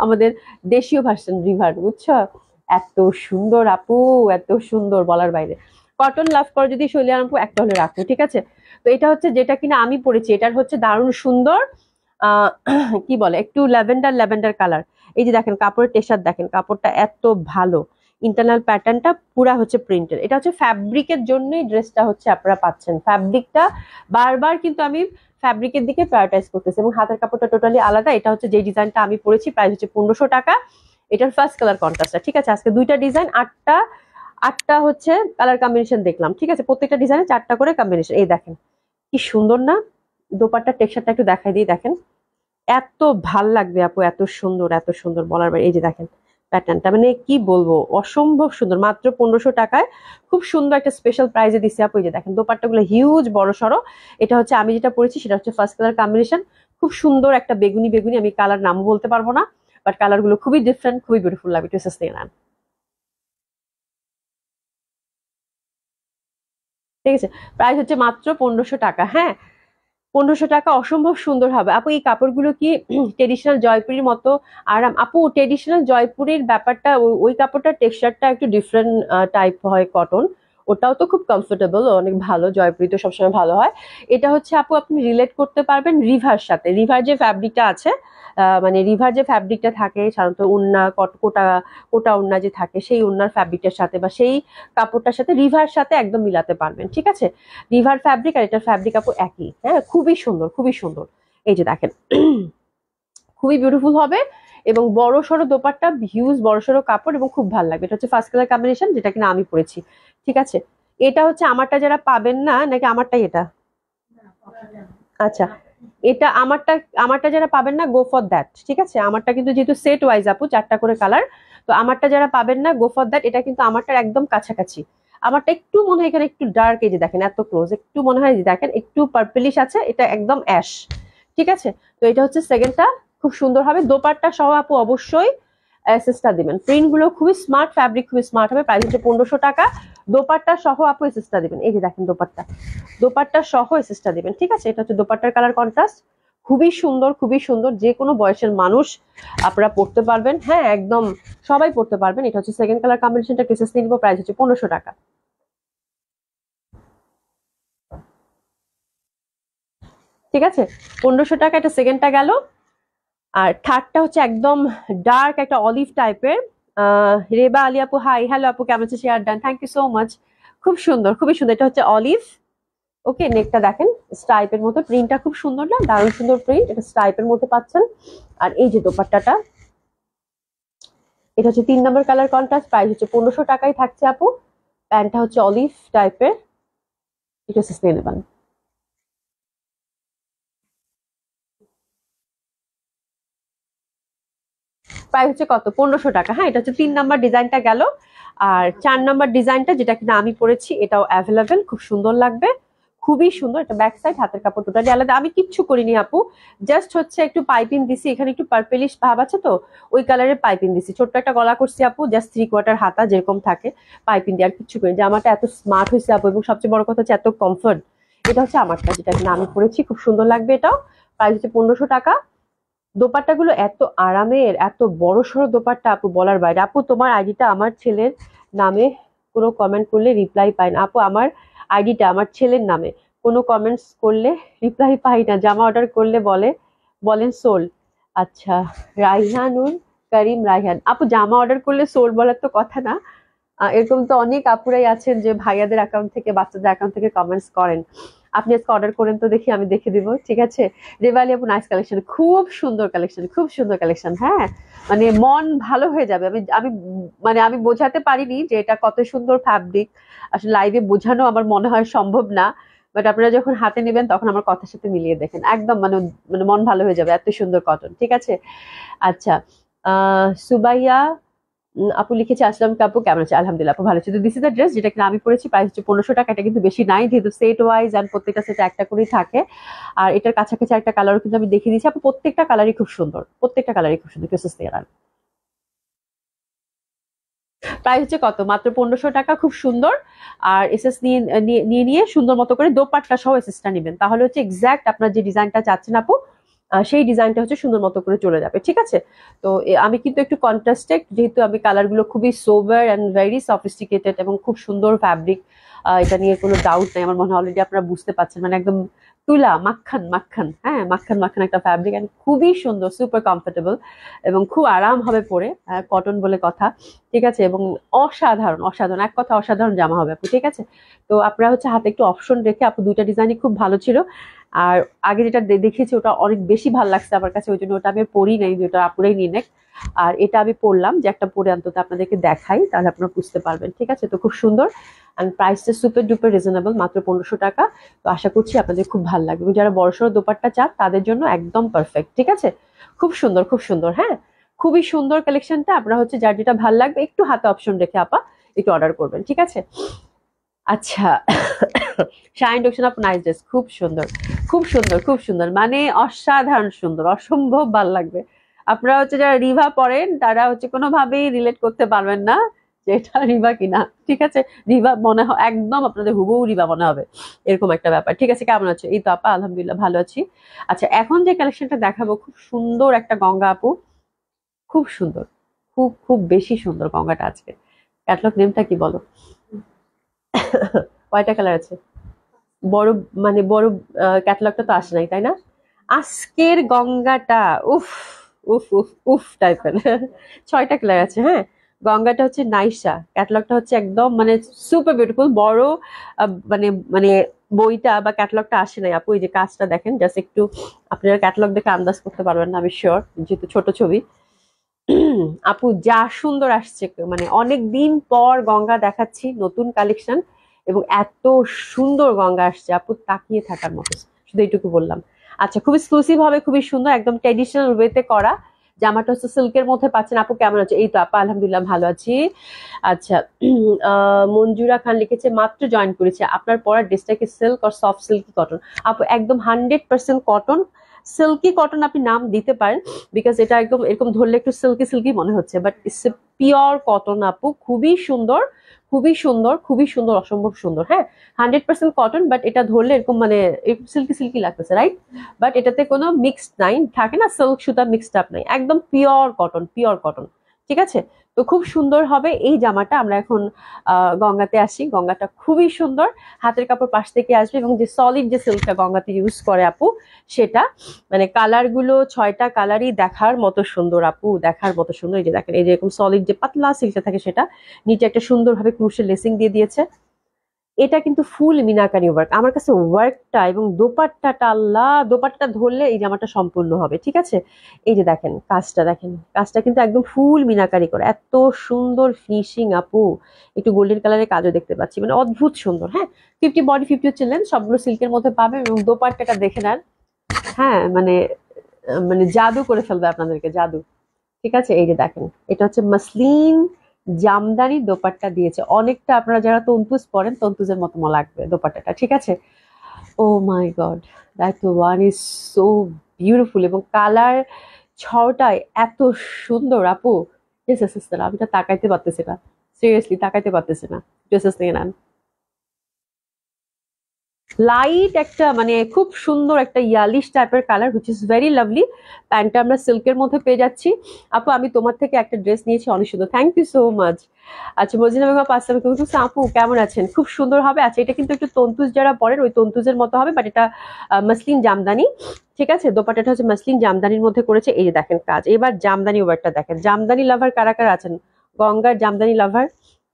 আমাদের দেশীয় ভার্সন রিভার, বুঝছো? এত সুন্দর আপু, এত সুন্দর, বলার বাইরে। কটন লাভ করো যদি শৈলী আপু, একটা হলে রাখো, ঠিক আছে। তো এটা হচ্ছে যেটা কিনা আমি পরেছি, এটার হচ্ছে দারুণ সুন্দর, আহ কি বলে, একটু ল্যাভেন্ডার ল্যাভেন্ডার কালার। এই যে দেখেন কাপড়ের টেক্সচার, দেখেন কাপড়টা এত ভালো, ইন্টারনাল প্যাটার্নটা পুরা হচ্ছে প্রিন্টের। এটা হচ্ছে ফ্যাব্রিকের জন্যই ড্রেসটা হচ্ছে আপনারা পাচ্ছেন, ফ্যাব্রিকটা বারবার কিন্তু আমি ফ্যাব্রিকের দিকে প্রায়োরিটাইজ করতেছি, এবং হাতের কাপড়টা টোটালি আলাদা। এটা হচ্ছে যে ডিজাইনটা আমি পরেছি, প্রাইস হচ্ছে 1500 টাকা। এটার ফার্স্ট কালার কন্ট্রাস্টটা, ঠিক আছে, আজকে দুইটা ডিজাইন, আটটা আটটা হচ্ছে কালার কম্বিনেশন দেখলাম, ঠিক আছে, প্রত্যেকটা ডিজাইনে 4টা করে কম্বিনেশন। এই দেখেন কি সুন্দর না, দোপাট্টার টেক্সচারটা একটু দেখাই দিই, দেখেন এত ভাল লাগবে আপু, এত সুন্দর, এত সুন্দর, বলার বাইরে। এই যে দেখেন প্যাটার্নটা, মানে কি বলবো, অসম্ভব সুন্দর, মাত্র 1500 টাকায় খুব সুন্দর একটা স্পেশাল প্রাইজে দিচ্ছে আপু। এই যে দেখেন দোপাট্টাগুলো হিউজ বড় সড়ো। এটা হচ্ছে আমি যেটা পরেছি সেটা হচ্ছে ফার্স্ট কালার কম্বিনেশন, খুব সুন্দর একটা বেগুনি বেগুনি, আমি কালার নাম বলতে পারবো না, বাট কালার গুলো খুবই ডিফারেন্ট, খুবই বিউটিফুল লাগবে। একটু নিয়ে নেন, ঠিক আছে। প্রাইস হচ্ছে মাত্র 1500 টাকা, হ্যাঁ, 1500 টাকা, অসম্ভব সুন্দর হবে আপু। এই কাপড়গুলো কি ট্রেডিশনাল জয়পুরের মতো আরাম আপু? ট্রেডিশনাল জয়পুরের ব্যাপারটা, ওই কাপড়টার টেক্সচারটা একটু ডিফারেন্ট টাইপ হয়, কটন, ওটাও তো খুব কমফোর্টেবল, অনেক ভালো, জয়পুরি তো সবসময় ভালো হয়। এটা হচ্ছে আপু আপনি রিলেট করতে পারবেন রিভার সাথে, রিভার যে ফ্যাব্রিকটা আছে, মানে রিভার যে ফ্যাব্রিকটা থাকে সাধারণত উন্না, কোটা কোটা উন্না যে থাকে, সেই উন্নার ফ্যাব্রিকটার সাথে বা সেই কাপড়টার সাথে রিভার সাথে একদম মিলাতে পারবেন, ঠিক আছে। রিভার ফ্যাব্রিক আর এটার ফ্যাব্রিক আপু একই, হ্যাঁ, খুবই সুন্দর, খুবই সুন্দর। এই যে দেখেন খুবই বিউটিফুল হবে, এবং বড় সড়ো দোপাট্টা, হিউজ বড় সড়ো কাপড়, এবং খুব ভালো লাগবে। এটা হচ্ছে ফার্স্ট কালার কম্বিনেশন, যেটা কিনা আমি পরেছি, ঠিক আছে। এটা হচ্ছে আমারটা যারা পাবেন না, নাকি আমারটাই এটা? আচ্ছা, এটা আমারটা, আমারটা যারা পাবেন না, গো ফর দ্যাট, ঠিক আছে। আমারটা কিন্তু যেহেতু সেট ওয়াইজ আপু, 4টা করে কালার, তো আমারটা যারা পাবেন না, গো ফর দ্যাট। এটা কিন্তু আমারটার একদম কাছাকাছি, আমারটা একটু মনে হয় এখানে একটু ডার্ক, এই যে দেখেন এত ক্লোজ, একটু মনে হয়, দেখেন একটু পার্পলিশ আছে, এটা একদম অ্যাশ, ঠিক আছে। তো এটা হচ্ছে সেকেন্ডটা, খুব সুন্দর হবে। দোপাট্টা সহ আপু অবশ্যই এসএসটা দিবেন, প্রিন্ট গুলো খুবই স্মার্ট, ফ্যাব্রিক খুবই স্মার্ট হবে, প্রাইস হচ্ছে 1500 টাকা। দোপাট্টা সহ আপু এসএসটা দিবেন, এই যে দেখেন দোপাট্টা, দোপাট্টা সহ এসএসটা দিবেন, ঠিক আছে। এটা হচ্ছে দোপাট্টার কালার কন্ট্রাস্ট, খুবই সুন্দর, খুবই সুন্দর, যে কোনো বয়সের মানুষ আপনারা পড়তে পারবেন, হ্যাঁ, একদম সবাই পড়তে পারবেন। এটা হচ্ছে সেকেন্ড কালার কম্বিনেশনটা, এসএস নিয়ে নিব, প্রাইস হচ্ছে 1500 টাকা, ঠিক আছে। 1500 টাকা, এটা সেকেন্ডটা গেল। আর থার্ডটা হচ্ছে একদম ডার্ক একটা অলিভ টাইপের, রেবা আলী আপু, হাই, হ্যালো আপু, কেমন আছে? Share done, thank you so much, খুব সুন্দর, খুবই সুন্দর। এটা হচ্ছে অলিভ, ওকে, নেকটা দেখেন স্ট্রাইপের মতো, প্রিন্টটা খুব সুন্দর না, দারুণ সুন্দর প্রিন্ট, এটা স্ট্রাইপের মধ্যে পাচ্ছেন। আর এই যে দোপাট্টাটা, এটা হচ্ছে 3 নম্বর কালার কন্ট্রাস্ট, প্রাইস হচ্ছে 1500 টাকায় থাকছে আপু। প্যান্টটা হচ্ছে অলিভ টাইপের, এটা নিয়ে নেবেন। প্রাইস হচ্ছে কত? 1500 টাকা, হ্যাঁ। এটা হচ্ছে 3 নম্বর ডিজাইনটা গেল। আর 4 নম্বর ডিজাইনটা যেটা কিনা আমি পরেছি, এটাও অ্যাভেলেবেল, খুব সুন্দর লাগবে, খুবই সুন্দর। এটা ব্যাক সাইড, হাতের কাপড় টোটালি আলাদা, আমি কিচ্ছু করিনি আপু, জাস্ট হচ্ছে একটু পাইপিং দিছি, এখানে একটু পার্পেলিশ ভাব আছে তো, ওই কালারের পাইপিং দিছি, ছোট্ট একটা গলা করছি আপু, জাস্ট 3/4 হাতা যেরকম থাকে পাইপিং দিয়ে, আর কিচ্ছু করিনি। জামাটা এত স্মার্ট হয়েছে আপু, এবং সবচেয়ে বড় কথা হচ্ছে এত কমফর্ট। এটা হচ্ছে আমারটা, যেটা কিনা আমি পরেছি, খুব সুন্দর লাগবে। এটাও প্রাইস হচ্ছে 1500 টাকা। দোপাট্টা গুলো এত আরামের, এত বড় সড়ো দোপাট্টা আপু, বলার বাইরে। আপু তোমার আইডিটা আমার ছেলের নামে, কোনো কমেন্ট করলে রিপ্লাই পাই না আপু, আমার আইডিটা আমার ছেলের নামে, কোনো কমেন্টস করলে রিপ্লাই পাই না, জামা অর্ডার করলে বলেন সোল। আচ্ছা, রাইহানুর করিম রাইহান আপু, জামা অর্ডার করলে সোল বলার তো কথা না। এরকম তো অনেক আপুরাই আছেন যে ভাইয়াদের অ্যাকাউন্ট থেকে, বাচ্চাদের অ্যাকাউন্ট থেকে কমেন্টস করেন। আপনি আজকে অর্ডার করেন তো দেখি, আমি দেখে দিব, ঠিক আছে? রেবালি আপু, নাইস কালেকশন, খুব সুন্দর কালেকশন, খুব সুন্দর কালেকশন। হ্যাঁ, মানে মন ভালো হয়ে যাবে। আমি আমি মানে আমি বোঝাতে পারিনি যে এটা কত সুন্দর ফ্যাব্রিক, আসলে লাইভে বোঝানো আমার মনে হয় সম্ভব না। বাট আপনারা যখন হাতে নেবেন তখন আমার কথার সাথে মিলিয়ে দেখেন, একদম মানে মানে মন ভালো হয়ে যাবে, এত সুন্দর কটন, ঠিক আছে? আচ্ছা, সুবাইয়া আপু লিখেছে, আসলাম আপু কেমন আছে? আলহামদুলিল্লাহ আপু ভালো আছে। তো দিস ইজ দ্য ড্রেস, যেটা কিনা আমি পরেছি, প্রাইস হচ্ছে 1500 টাকা। এটা কিন্তু বেশি নাই, যেহেতু সেট ওয়াইজ আর প্রত্যেকটা সেটে একটা করেই থাকে। আর এটার কাছাকাছি একটা কালারও কিন্তু আমি দেখিয়ে দিচ্ছি আপু, প্রত্যেকটা কালারই খুব সুন্দর, প্রত্যেকটা কালারই খুব সুন্দর। ক্রিসেস থেকে প্রাইস হচ্ছে কত? মাত্র 1500 টাকা, খুব সুন্দর। আর এসএস নিয়ে নিয়ে নিয়ে নিয়ে সুন্দর মতো করে দোপাট্টা সহ এসএসটা নেবেন, তাহলে হচ্ছে এক্সাক্ট আপনার যে ডিজাইনটা চাচ্ছেন আপু, সেই ডিজাইনটা হচ্ছে সুন্দর মতো করে চলে যাবে, ঠিক আছে? তো আমি কিন্তু একটু কন্ট্রাস্টেড, যেহেতু আমি কালারগুলো খুবই সোবার অ্যান্ড ভেরি সফিস্টিকেটেড এবং খুব সুন্দর ফ্যাব্রিক, এটা নিয়ে কোনো ডাউট নাই। আমার মনে হয় অলরেডি আপনারা বুঝতে পারছেন, মানে একদম তুলা মাখন মাখন, হ্যাঁ মাখন মাখন একটা ফ্যাব্রিক, অ্যান্ড খুবই সুন্দর, সুপার কমফোর্টেবল এবং খুব আরাম হবে পরে, কটন বলে কথা, ঠিক আছে? এবং অসাধারণ, অসাধারণ, এক কথা অসাধারণ জামা হবে আপু, ঠিক আছে? তো আপনারা হচ্ছে হাতে একটু অপশন রেখে, আপু দুইটা ডিজাইনই খুব ভালো ছিল। আর আগে যেটা দেখিয়েছি ওটা অনেক বেশি ভালো লাগছে আমার কাছে, ওই জন্য ওটা আমি আর পরি নাই, যেটা আপুরাই নিয়ে নেক। আর এটা আমি পরলাম, যে একটা পরে অন্তত আপনাদেরকে দেখাই, তাহলে আপনারা বুঝতে পারবেন, ঠিক আছে? তো খুব সুন্দর, অ্যান্ড প্রাইসটা সুপার ডুপার রিজনেবল, মাত্র 1500 টাকা। তো আশা করছি আপনাদের খুব ভালো লাগবে, এবং যারা বড়সড় দোপাট্টা চান তাদের জন্য একদম পারফেক্ট, ঠিক আছে? খুব সুন্দর, খুব সুন্দর, হ্যাঁ, খুবই সুন্দর কালেকশনটা। আপনারা হচ্ছে যার যেটা ভালো লাগবে একটু হাতে অপশন রেখে আপা একটু অর্ডার করবেন, ঠিক আছে? আচ্ছা, শাইন ডকশন অফ নাইস ড্রেস, খুব সুন্দর, খুব সুন্দর, খুব সুন্দর, মানে অসাধারণ সুন্দর, অসম্ভব ভালো লাগবে। আপনারা হচ্ছে যারা রিভা পড়েন তারা হচ্ছে কোনোভাবেই রিলেট করতে পারবেন না যে এটা রিভা কিনা, ঠিক আছে? রিভা মনে হয় একদম, আপনাদের হুবহু রিভা মনে হবে, এরকম একটা ব্যাপার, ঠিক আছে? কেমন আছে? এই তো আপা আলহামদুলিল্লাহ ভালো আছি। আচ্ছা, এখন যে কালেকশনটা দেখাবো, খুব সুন্দর একটা গঙ্গা আপু, খুব সুন্দর, খুব খুব বেশি সুন্দর গঙ্গাটা আজকে। ক্যাটলগ নেমটা কি বলো? কয়টা কালার আছে? বড়, মানে বড় ক্যাটালগটা তো আসে নাই, তাই না? আজকের গঙ্গাটা উফ, উফ উফ উফ টাইপের। 6টা কালার আছে, হ্যাঁ। গঙ্গাটা হচ্ছে নাইসা, ক্যাটালগটা হচ্ছে একদম মানে সুপার বিউটিফুল, বড়। মানে মানে বইটা বা ক্যাটালগটা আসে নাই আপু, এই যে কাজটা দেখেন, জাস্ট একটু আপনারা ক্যাটালগ দেখে আন্দাজ করতে পারবেন না, আমি শিওর, যেহেতু ছোট ছবি। আপু যা সুন্দর আসছে, মানে অনেক দিন পর গঙ্গা দেখাচ্ছি, নতুন কালেকশন, এবং এত সুন্দর গঙ্গা আসছে আপু, তাকিয়ে থাকার মতো, শুধু এইটুকু বললাম। আচ্ছা, খুব এক্সক্লুসিভ হবে, খুবই সুন্দর, একদম ট্রেডিশনাল ওয়েতে করা। জামাটা হচ্ছে সিল্কের মধ্যে পাচ্ছেন আপু, কেমন আছে? এই তো আপা আলহামদুলিল্লাহ ভালো আছি। আচ্ছা, মঞ্জুরা খান লিখেছে, মাত্র জয়েন করেছে, আপনার পরা ড্রেসটা কি সিল্ক আর সফট সিল্কি কটন? আপু একদম 100% কটন, সিল্কি কটন আপনি নাম দিতে পারেন, বিকজ এটা একদম এরকম ধরলে একটু সিল্কি সিল্কি মনে হচ্ছে, but it's a pure cotton আপু, খুবই সুন্দর, খুবই সুন্দর, খুবই সুন্দর, অসম্ভব সুন্দর, হ্যাঁ। 100% কটন, বাট এটা ধরলে এরকম মানে সিল্কি সিল্কি লাগতেছে, রাইট? বাট এটাতে কোনো মিক্সড নাই, থাকে না সিল্ক সুতা মিক্সড আপ নাই, একদম পিওর কটন, পিওর কটন, ঠিক আছে? তো খুব সুন্দর হবে এই জামাটা। আমরা এখন গঙ্গাতে আসি, গঙ্গাটা খুবই সুন্দর, হাতের কাপড় পাশ থেকে আসবে, এবং যে সলিড যে সিল্কটা গঙ্গাতে ইউজ করে আপু, সেটা মানে কালার গুলো 6টা কালারই দেখার মতো সুন্দর আপু, দেখার মতো সুন্দর। এই যে দেখেন, এই যে এরকম সলিড যে পাতলা সিল্কটা থাকে, সেটা নিচে একটা সুন্দরভাবে ক্রুশের লেসিং দিয়ে দিয়েছে। এটা কিন্তু ফুল মিনাকারি ওয়ার্ক, আমার কাছে ওয়ার্কটা এবং দোপাট্টাটা, আল্লাহ, দোপাট্টা ধরলে এই জামাটা সম্পূর্ণ হবে, ঠিক আছে? এই যে দেখেন কাজটা, দেখেন কাজটা কিন্তু একদম ফুল মিনাকারি করে, এত সুন্দর ফিনিশিং আপু। একটু গোল্ডেন কালারের কাজও দেখতে পাচ্ছি, মানে অদ্ভুত সুন্দর, হ্যাঁ। 50 বডি 50 হচ্ছে লেন্থ, সবগুলো সিল্কের মধ্যে পাবে, এবং দোপাট্টাটা দেখে নেন, হ্যাঁ, মানে মানে জাদু করে ফেলবে আপনাদেরকে, জাদু, ঠিক আছে? এই যে দেখেন, এটা হচ্ছে মাসলিন জামদানি দোপাট্টা দিয়েছে, অনেকটা আপনারা যারা তন্তুজ পরেন তন্তুজের মতো লাগবে দোপাট্টাটা, ঠিক আছে? Oh my God, that one is so beautiful, এবং কালার ছটায় এত সুন্দর আপু। আমি তো তাকাইতে পারতেছি না, সিরিয়াসলি তাকাইতে পারতেছি না। ড্রেসেস নিয়ে নেন। লাইট একটা মানে খুব সুন্দর একটা ইয়ালিশ টাইপের colour, which is very lovely. প্যান্টটা আমরা সিল্কের মধ্যে পেয়ে যাচ্ছি। আপু আমি তোমার থেকে একটা ড্রেস নিয়েছি, অনেক সুন্দর, থ্যাংক ইউ সো মাচ। আচ্ছা মজিনা বেগম আসসালামু আলাইকুম, আপু কেমন আছেন? খুব সুন্দর হবে। আচ্ছা এটা কিন্তু একটু তন্তুজ যারা পরেন ওই তন্তুজের মতো হবে, বাট এটা মসলিন জামদানি, ঠিক আছে। দোপাট্টাটা হচ্ছে মসলিন জামদানির মধ্যে করেছে। এই যে দেখেন কাজ, এবার জামদানি ওয়ার্কটা দেখেন। জামদানি লাভার কারা কারা আছেন? গঙ্গার জামদানি লাভার।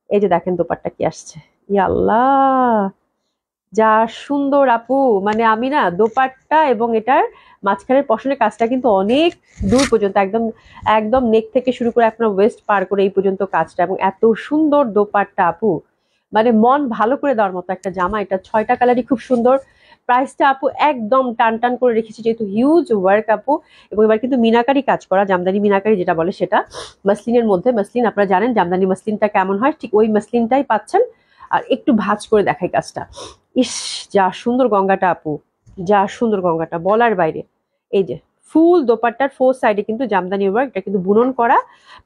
এই যে দেখেন দোপাট্টা কি আসছে, ইয়া আল্লাহ যা সুন্দর আপু। মানে আমি না দোপাট্টা এবং এটার মাঝখানের পশনের কাজটা কিন্তু অনেক দূর পর্যন্ত, একদম একদম নেক থেকে শুরু করে আপনার ওয়েস্ট পার করে এই পর্যন্ত কাজটা, এবং এত সুন্দর দোপাট্টা আপু, মানে মন ভালো করে দেওয়ার মতো একটা জামা। এটা 6টা কালারই খুব সুন্দর। প্রাইসটা আপু একদম টান টান করে রেখেছি, যেহেতু হিউজ ওয়ার্ক আপু। এবং এবার কিন্তু মিনাকারি কাজ করা, জামদানি মিনাকারি যেটা বলে সেটা, মাসলিনের মধ্যে। মাসলিন আপনারা জানেন জামদানি মাসলিনটা কেমন হয়, ঠিক ওই মাসলিনটাই পাচ্ছেন। আর একটু ভাঁজ করে দেখাই কাজটা, ইস যা সুন্দর গঙ্গাটা আপু, যা সুন্দর গঙ্গাটা বলার বাইরে। এই যে ফুল দোপাট্টার ফোর সাইডে কিন্তু জামদানি ওয়ার্ক, এটা কিন্তু বুনন করা,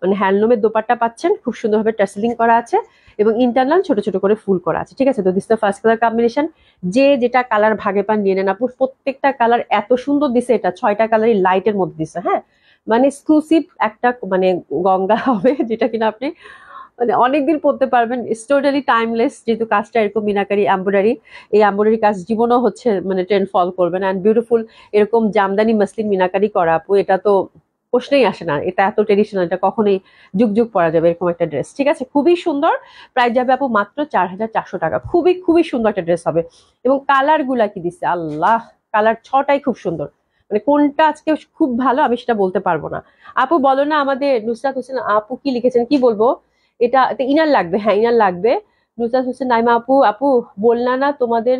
মানে হ্যান্ডলুমের দোপাট্টা পাচ্ছেন, খুব সুন্দরভাবে টাসেলিং করা আছে এবং ইন্টারনাল ছোট ছোট করে ফুল করা আছে, ঠিক আছে। তো this the first colour combination. যে যেটা কালার ভাগে পান নিয়ে নেন আপু, প্রত্যেকটা কালার এত সুন্দর দিছে। এটা 6টা কালারই লাইটের মধ্যে দিছে, হ্যাঁ, মানে এক্সক্লুসিভ একটা মানে গঙ্গা হবে, যেটা কিনা আপনি মানে অনেকদিন পড়তে পারবেন। ইটস টোটালি টাইমলেস, যেহেতু কাজটা এরকম মিনাকারি এমব্রয়ডারি, এই এমব্রয়ডারি কাজ জীবনও হচ্ছে মানে ট্রেন্ড ফল করবেন। অ্যান্ড বিউটিফুল এরকম জামদানি মাসলিন মিনাকারি করা আপু, এটা তো প্রশ্নই আসে না, এটা এত ট্রেডিশনাল, এটা কখনোই যুগ যুগ পরা যাবে এরকম একটা ড্রেস, ঠিক আছে। খুবই সুন্দর, প্রাইস যাবে আপু মাত্র 4400 টাকা। খুবই খুবই সুন্দর একটা ড্রেস হবে। এবং কালার গুলা কি দিচ্ছে আল্লাহ, কালার 6টাই খুব সুন্দর। মানে কোনটা আজকে খুব ভালো আমি সেটা বলতে পারবো না। আপু বলো না, আমাদের নুসরাত হোসেন আপু কি লিখেছেন কি বলবো, এটা ইনার লাগবে, হ্যাঁ ইনার লাগবে। নুসরাত হোসেন নাইমা আপু, আপু বললা না তোমাদের,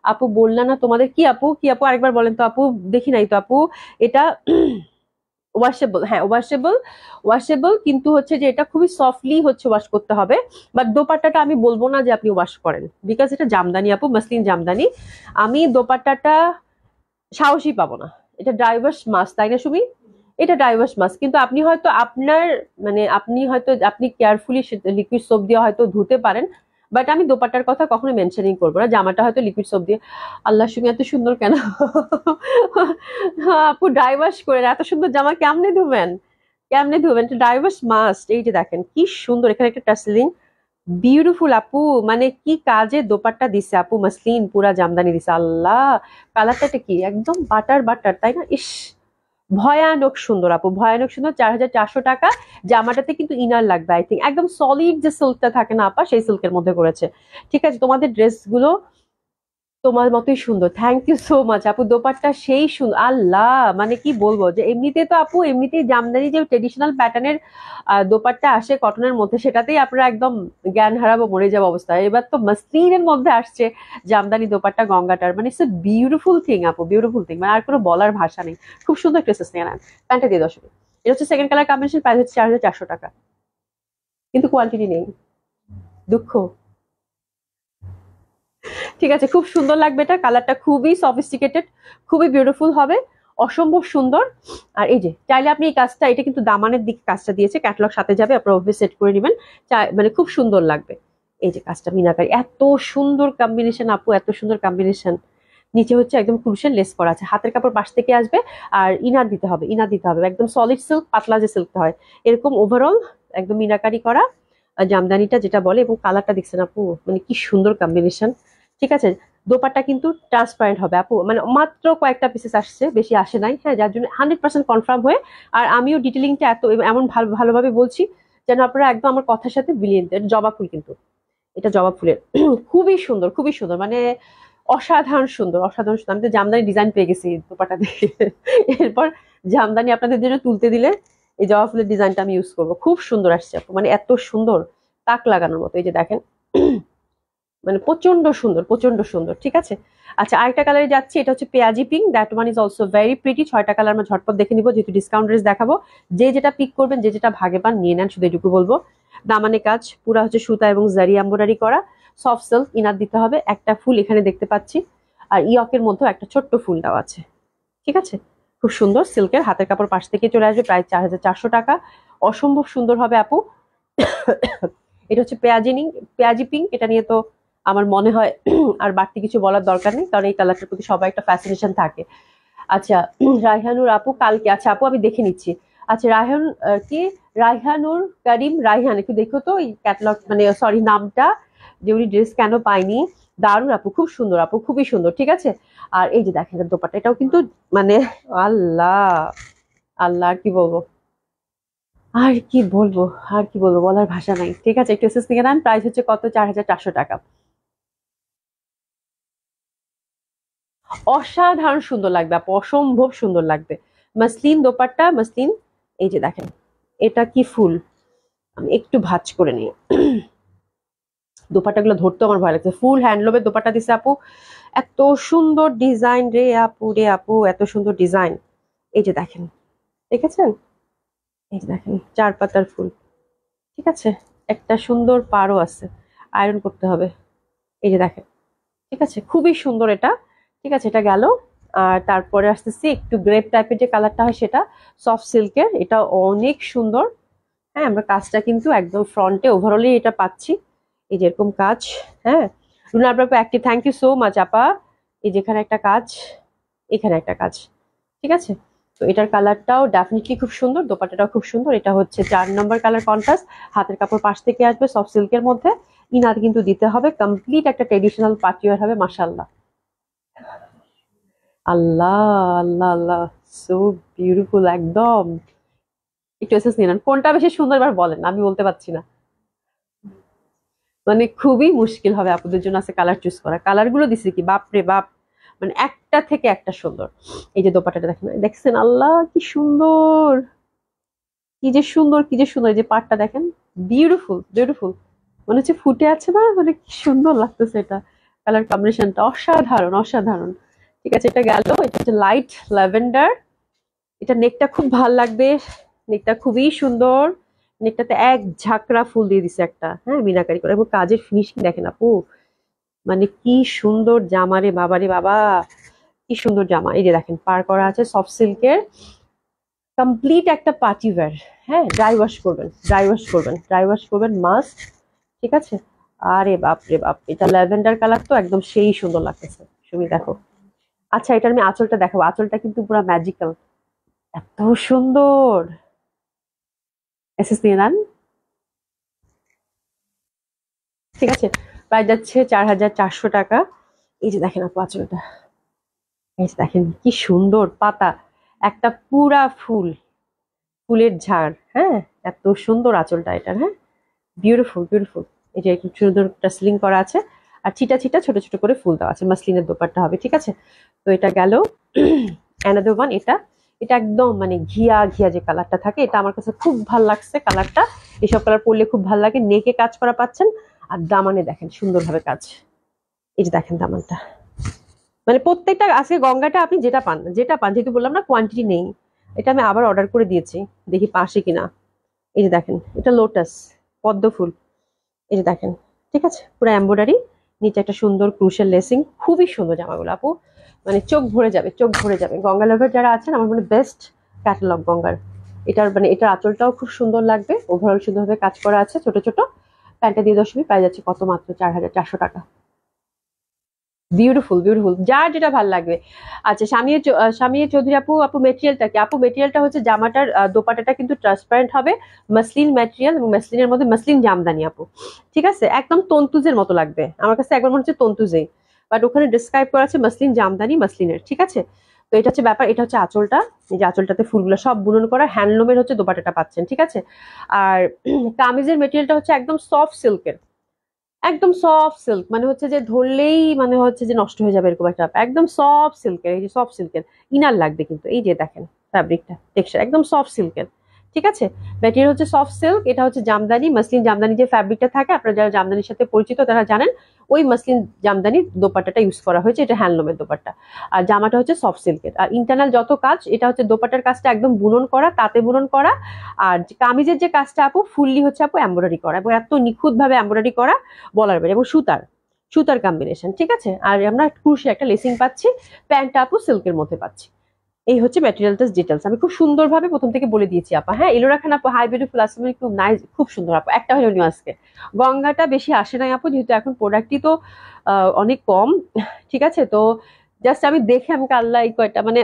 আপু বললা না তোমাদের কি আপু, কি আপু আরেকবার বলেন তো আপু, দেখি নাই তো আপু। এটা ওয়াশেবল, হ্যাঁ ওয়াশেবল, ওয়াশেবল, কিন্তু হচ্ছে যে এটা খুবই সফটলি হচ্ছে ওয়াশ করতে হবে। বাট দোপাট্টাটা আমি বলবো না যে আপনি ওয়াশ করেন, বিকজ এটা জামদানি আপু, মসলিন জামদানি। আমি দোপাট্টাটা সাহসী পাবো না। এটা ড্রাইভার্স মাস্ক, তাই না সুমি? এটা ডাইভার্স মাস্ক, কিন্তু আপনি হয়তো আপনার মানে আপনি কেয়ারফুলি লিকুইড সোপ দিয়ে হয়তো ধুতে পারেন। বাট আমি দোপাট্টার কথা কখনো মেনশনিং করবো না। জামাটা হয়তো লিকুইড সোপ দিয়ে, আল্লাহ সুমি এত সুন্দর কেন আপু ডাইভার্স করে এত সুন্দর জামা কেমনে ধুবেন, কেমনে ধুবেন? এটা ডাইভার্স মাস্ট। এই যে দেখেন কি সুন্দর, এখানে একটা টাসলিং, বিউটিফুল আপু, মানে কি কাজে দোপাট্টা দিছে আপু, মসলিন পুরা জামদানি দিছে। আল্লাহ কালারটা কি একদম বাটার বাটার, তাই না? ইস ভয়ানক সুন্দর আপু, ভয়ানক সুন্দর। 4400 টাকা। জামাটাতে কিন্তু ইনার লাগবে আই থিঙ্ক, একদম সলিড যে সিল্কটা থাকে না আপা, সেই সিল্কের মধ্যে করেছে, ঠিক আছে। তোমাদের ড্রেসগুলো তোমার মতোই সুন্দর, থ্যাংক ইউ সো মাচ আপু। দোপাট্টা সেই সুন্দর, আল্লাহ মানে কি বলবো, যে এমনিতে তো আপু এমনিতেই জামদানি যে ট্রেডিশনাল প্যাটার্নের দোপাট্টা আসে কটনের মধ্যে, সেটাতেই আপনারা একদম জ্ঞান হারাবো, মরে যাবো অবস্থা। এবার তো মসলিনের মধ্যে আসছে জামদানি দোপাট্টা গঙ্গাটার, মানে ইটস এ বিউটিফুল থিং আপু, বিউটিফুল থিং, মানে আর কোনো বলার ভাষা নেই। খুব সুন্দর ড্রেসেস নিয়ে নেন। প্যান্টটা দিয়ে দর্শক, এটা হচ্ছে সেকেন্ড কালার কম্বিনেশন, প্রাইস হচ্ছে 4400 টাকা, কিন্তু কোয়ান্টিটি নেই, দুঃখ। ঠিক আছে, খুব সুন্দর লাগবে এটা, কালারটা খুবই সফিস্টিকেটেড, খুবই বিউটিফুল হবে, অসম্ভব সুন্দর। আর এই যে চাইলে আপনি এই কাজটা, এটা কিন্তু দামানের দিকে কাজটা দিয়েছে, ক্যাটালগ সাথে যাবে, আপনারা ওভাবে সেট করে নেবেন, মানে খুব সুন্দর লাগবে। এই যে কাজটা মিনাকারি, এত সুন্দর কম্বিনেশন আপু, এত সুন্দর কম্বিনেশন। নিচে হচ্ছে একদম ক্রুশের লেস করা আছে, হাতের কাপড় পাশ থেকে আসবে। আর ইনার দিতে হবে, ইনার দিতে হবে একদম সলিড সিল্ক, পাতলা যে সিল্কটা হয় এরকম, ওভারঅল একদম মিনাকারি করা জামদানিটা যেটা বলে। এবং কালারটা দেখছেন আপু, মানে কি সুন্দর কম্বিনেশন, ঠিক আছে। দোপাট্টা কিন্তু ট্রান্সপারেন্ট হবে আপু, মানে মাত্র কয়েকটা পিসেস আসছে, বেশি আসে নাই, হ্যাঁ, যার জন্য 100% কনফার্ম হয়ে। আর আমিও ডিটেলিংটা এত এমন ভালোভাবে বলছি যেন আপনারা একদম আমার কথার সাথে বিলিয়ে দিতে। জবা ফুল কিন্তু, এটা জবা ফুলের খুবই সুন্দর, খুবই সুন্দর, মানে অসাধারণ সুন্দর, অসাধারণ সুন্দর। আমি তো জামদানি ডিজাইন পেয়ে গেছি দোপাট্টা দেখে, এরপর জামদানি আপনাদের জন্য তুলতে দিলে এই জবা ফুলের ডিজাইনটা আমি ইউজ করবো। খুব সুন্দর আসছে আপু, মানে এত সুন্দর, তাক লাগানোর মতো। এই যে দেখেন, মানে প্রচন্ড সুন্দর, প্রচন্ড সুন্দর, ঠিক আছে। আচ্ছা আরেকটা কালারে যাচ্ছি, এটা হচ্ছে পেঁয়াজি pink, that one is also very pretty. 6টা কালার আমরা ঝটপট দেখে নিবো, যেহেতু ডিসকাউন্ট রেস দেখাবো। যে যেটা পিক করবেন, যে যেটা ভাগে পান নিয়ে নেন, শুধু এটুকু বলবো। দামানে কাজ পুরা হচ্ছে সুতা এবং জারি এমব্রয়ডারি করা, সফট সিল্ক, ইনার দিতে হবে। একটা ফুল এখানে দেখতে পাচ্ছি, আর ইয়কের মধ্যে একটা ছোট্ট ফুল দেওয়া আছে, ঠিক আছে। খুব সুন্দর সিল্কের, হাতের কাপড় পাশ থেকে চলে আসবে, প্রায় 4400 টাকা। অসম্ভব সুন্দর হবে আপু। এটা হচ্ছে পেঁয়াজি পিঙ্ক, এটা নিয়ে তো আমার মনে হয় আর বাড়তি কিছু বলার দরকার নেই, কারণ এই কালারটার প্রতি সবাই একটা ফ্যাসিনেশন থাকে। আচ্ছা, রায়হানুর আপু কালকে, আচ্ছা আপু আমি দেখে নিচ্ছি। আচ্ছা রায়হান কি রায়হানুর করিম রায়হান, একটু দেখো তো এই ক্যাটালগ মানে সরি নামটা, যে উনি ড্রেস কেন পাইনি। দারুন আপু, খুব সুন্দর আপু, খুবই সুন্দর, ঠিক আছে। আর এই যে দেখেন দোপাট্টা, এটাও কিন্তু মানে আল্লাহ, আল্লাহ আর কি বলবো, আর কি বলবো, আর কি বলবো, বলার ভাষা নাই। ঠিক আছে, একটু এসএস থেকে নেন। প্রাইস হচ্ছে কত, 4,400 টাকা। অসাধারণ সুন্দর লাগবে আপু, অসম্ভব সুন্দর লাগবে। Muslin dupatta, muslin. এই যে দেখেন, এটা কি ফুল, আমি একটু ভাঁজ করে নিই। দোপাট্টাগুলো ধরতে আমার ভয় লাগছে। ফুল হ্যান্ডলুমের দোপাট্টা দিছে আপু, এত সুন্দর ডিজাইন রে আপু, রে আপু, এত সুন্দর ডিজাইন। এই যে দেখেন, দেখেছেন, এই যে দেখেন চার পাতার ফুল, ঠিক আছে। একটা সুন্দর পাড়ও আছে, আয়রন করতে হবে। এই যে দেখেন, ঠিক আছে, খুবই সুন্দর এটা। ঠিক আছে, এটা গেল। আর তারপরে আসতেছি একটু গ্রেপ টাইপের যে কালারটা হয় সেটা, সফট সিল্কের, এটা অনেক সুন্দর। হ্যাঁ, আমরা কাজটা কিন্তু একদম ফ্রন্টে ওভারঅলই এটা পাচ্ছি, এই যে এরকম কাজ। হ্যাঁ, রুনা আপা active, thank you so much আপা। এই যেখানে একটা কাজ, এখানে একটা কাজ, ঠিক আছে। তো এটার কালারটাও ডেফিনেটলি খুব সুন্দর, দোপাট্টাটাও খুব সুন্দর। এটা হচ্ছে 4 নম্বর কালার কন্ট্রাস্ট, হাতের কাপড় পাশ থেকে আসবে সফট সিল্কের মধ্যে, ইনার কিন্তু দিতে হবে, কমপ্লিট একটা ট্রেডিশনাল পার্টিওয়ার হবে, মাশাআল্লাহ। আল্লাহ, আল্লাহ আল্লাহ, সো বিউটিফুল একদম। একটু এসেস নিন, কোনটা বেশি সুন্দর এবার বলেন, আমি বলতে পারছি না। মানে খুবই মুশকিল হবে আপনাদের জন্য আছে কালার চুজ করা। কালার গুলো দিছি কি বাপ রে বাপ, মানে একটা থেকে একটা সুন্দর। এই যে দোপাট্টাটা দেখেন, দেখছেন, আল্লাহ কি সুন্দর, কি যে সুন্দর, কি যে সুন্দর। এই যে পাটটা দেখেন, বিউটিফুল বিউটিফুল, মনে হচ্ছে ফুটে আছে না, মানে কি সুন্দর লাগতেছে এটা। কালার কম্বিনেশনটা অসাধারণ অসাধারণ। ঠিক আছে, এটা গেল। এটা হচ্ছে লাইট ল্যাভেন্ডার, এটা নেকটা খুব ভাল লাগবে, নেকটা খুবই সুন্দর। নেকটাতে এক ঝাঁকড়া ফুল দিয়ে দিছে একটা, হ্যাঁ, মিনাকারি করে, এবং কাজের ফিনিশিং দেখেন আপু, মানে কি সুন্দর জামা রে বাবা, রে বাবা, কি সুন্দর জামা। এই যে দেখেন পার করা আছে সফট সিল্কের, কমপ্লিট একটা পার্টি ওয়্যার। হ্যাঁ, ড্রাই ওয়াশ করবেন, ড্রাই ওয়াশ করবেন, ড্রাই ওয়াশ করবেন মাস্ট, ঠিক আছে। আরে বাপ রে বাপ, এটা ল্যাভেন্ডার কালার তো একদম সেই সুন্দর লাগতেছে, তুমি দেখো। আচ্ছা, এটার আমি আঁচলটা দেখাবো, আঁচলটা কিন্তু পুরো ম্যাজিক্যাল, এত সুন্দর। এসএস নিয়ে নেন, ঠিক আছে। প্রায় যাচ্ছে 4,400 টাকা। এই যে দেখেন আপু আঁচলটা, এই যে দেখেন কি সুন্দর পাতা, একটা পুরা ফুল, ফুলের ঝাড়, হ্যাঁ, এত সুন্দর আঁচলটা এটার। হ্যাঁ, বিউটিফুল বিউটিফুল। এই যে একটু সুন্দর টাসলিং করা আছে, আর ছিটা ছিটা ছোট ছোট করে ফুল দেওয়া আছে, মাসলিনের দোপাট্টা হবে, ঠিক আছে। তো এটা গেল। অ্যানাদার ওয়ান, এটা, এটা একদম মানে ঘিয়া ঘিয়া যে কালারটা থাকে, এটা আমার কাছে খুব ভাল লাগছে কালারটা। এসব কালার পরলে খুব ভাল লাগে, নেকে কাজ করা পাচ্ছেন, আর দামানে দেখেন সুন্দরভাবে কাজ। এই যে দেখেন দামানটা, মানে প্রত্যেকটা আজকে গঙ্গাটা আপনি যেটা পান, যেটা পান, যেহেতু বললাম না কোয়ান্টিটি নেই, এটা আমি আবার অর্ডার করে দিয়েছি, দেখি পাশে কিনা। এই যে দেখেন, এটা লোটাস, পদ্ম ফুল, এই যে দেখেন, ঠিক আছে, পুরো এমব্রয়ডারি, নিচে একটা সুন্দর ক্রুশাল লেসিং, খুবই সুন্দর জামাগুলো আপু, মানে চোখ ভরে যাবে, চোখ ভরে যাবে। গঙ্গা লাভার যারা আছেন, আমার মানে বেস্ট ক্যাটালগ গঙ্গার। এটার মানে এটার আঁচলটাও খুব সুন্দর লাগবে, ওভারঅল সুন্দরভাবে কাজ করা আছে, ছোট ছোট। প্যান্টটা দিয়ে দশমী পাই যাচ্ছে কত, মাত্র 4,400 টাকা। বিউটিফুল বিউটিফুল, যার যেটা ভালো লাগবে। আচ্ছা, স্বামী চৌধুরী আপু, আপু মেটেরিয়ালটা কি? আপু মেটেরিয়ালটা হচ্ছে জামাটার দোপাট্টাটা কিন্তু ট্রান্সপারেন্ট হবে, মাসলিন ম্যাটেরিয়াল, এবং মাসলিনের মধ্যে মাসলিন জামদানি আপু, ঠিক আছে, একদম তন্তুজের মতো লাগবে, আমার কাছে একবার মনে হচ্ছে তন্তুজেই, বাট ওখানে ডিসক্রাইব করা আছে মাসলিন জামদানি, মাসলিনের, ঠিক আছে। তো এটা হচ্ছে ব্যাপার, এটা হচ্ছে আঁচলটা, এই যে আঁচলটাতে ফুলগুলো সব বুনন করা, হ্যান্ডলুমের হচ্ছে দোপাট্টাটা পাচ্ছেন, ঠিক আছে। আর কামিজের মেটেরিয়ালটা হচ্ছে একদম সফট সিল্কের, একদম সফট সিল্ক, মানে হচ্ছে যে ধরলেই মানে হচ্ছে যে নষ্ট হয়ে যাবে এরকম একটা ব্যাপার। একদম সফট সিল্কের, এই যে সফট সিল্কের ইনার লাগবে কিন্তু, এই যে দেখেন ফ্যাব্রিকটা, টেক্সচার একদম সফট সিল্কের, ঠিক আছে। ম্যাটেরিয়াল হচ্ছে সফট সিল্ক, এটা হচ্ছে জামদানি, মাসলিন জামদানি যে ফ্যাব্রিকটা থাকে, আপনারা যারা জামদানির সাথে পরিচিত তারা জানেন, ওই মাসলিন জামদানির দোপাট্টাটা ইউজ করা হয়েছে, এটা হ্যান্ডলুমের দোপাট্টা। আর জামাটা হচ্ছে সফট সিল্কের, আর ইন্টারনাল যত কাজ, এটা হচ্ছে দোপাট্টার কাজটা একদম বুনন করা, তাতে বুনন করা। আর কামিজের যে কাজটা আপু, ফুললি হচ্ছে আপু এমব্রয়ডারি করা, এবং এত নিখুঁত ভাবে এমব্রয়ডারি করা বলার বাইরে, এবং সুতার, সুতার কম্বিনেশন, ঠিক আছে। আর আমরা ক্রুশে একটা লেসিং পাচ্ছি, প্যান্টটা আপু সিল্কের মধ্যে পাচ্ছি, এই হচ্ছে ম্যাটেরিয়ালটাস ডিটেলস, আমি খুব সুন্দরভাবে প্রথম থেকে বলে দিয়েছি আপা। হ্যাঁ, ইলোরা খান আপু, হাই বিউটিফুল, আসলে খুব নাইস, খুব সুন্দর আপু। একটা হলো নিউ আজকে গঙ্গাটা বেশি আসে নাই আপু, যেহেতু এখন প্রোডাক্টই তো অনেক কম। ঠিক আছে, তো জাস্ট আমি দেখে আমি আল্লাহ এই কয়টা মানে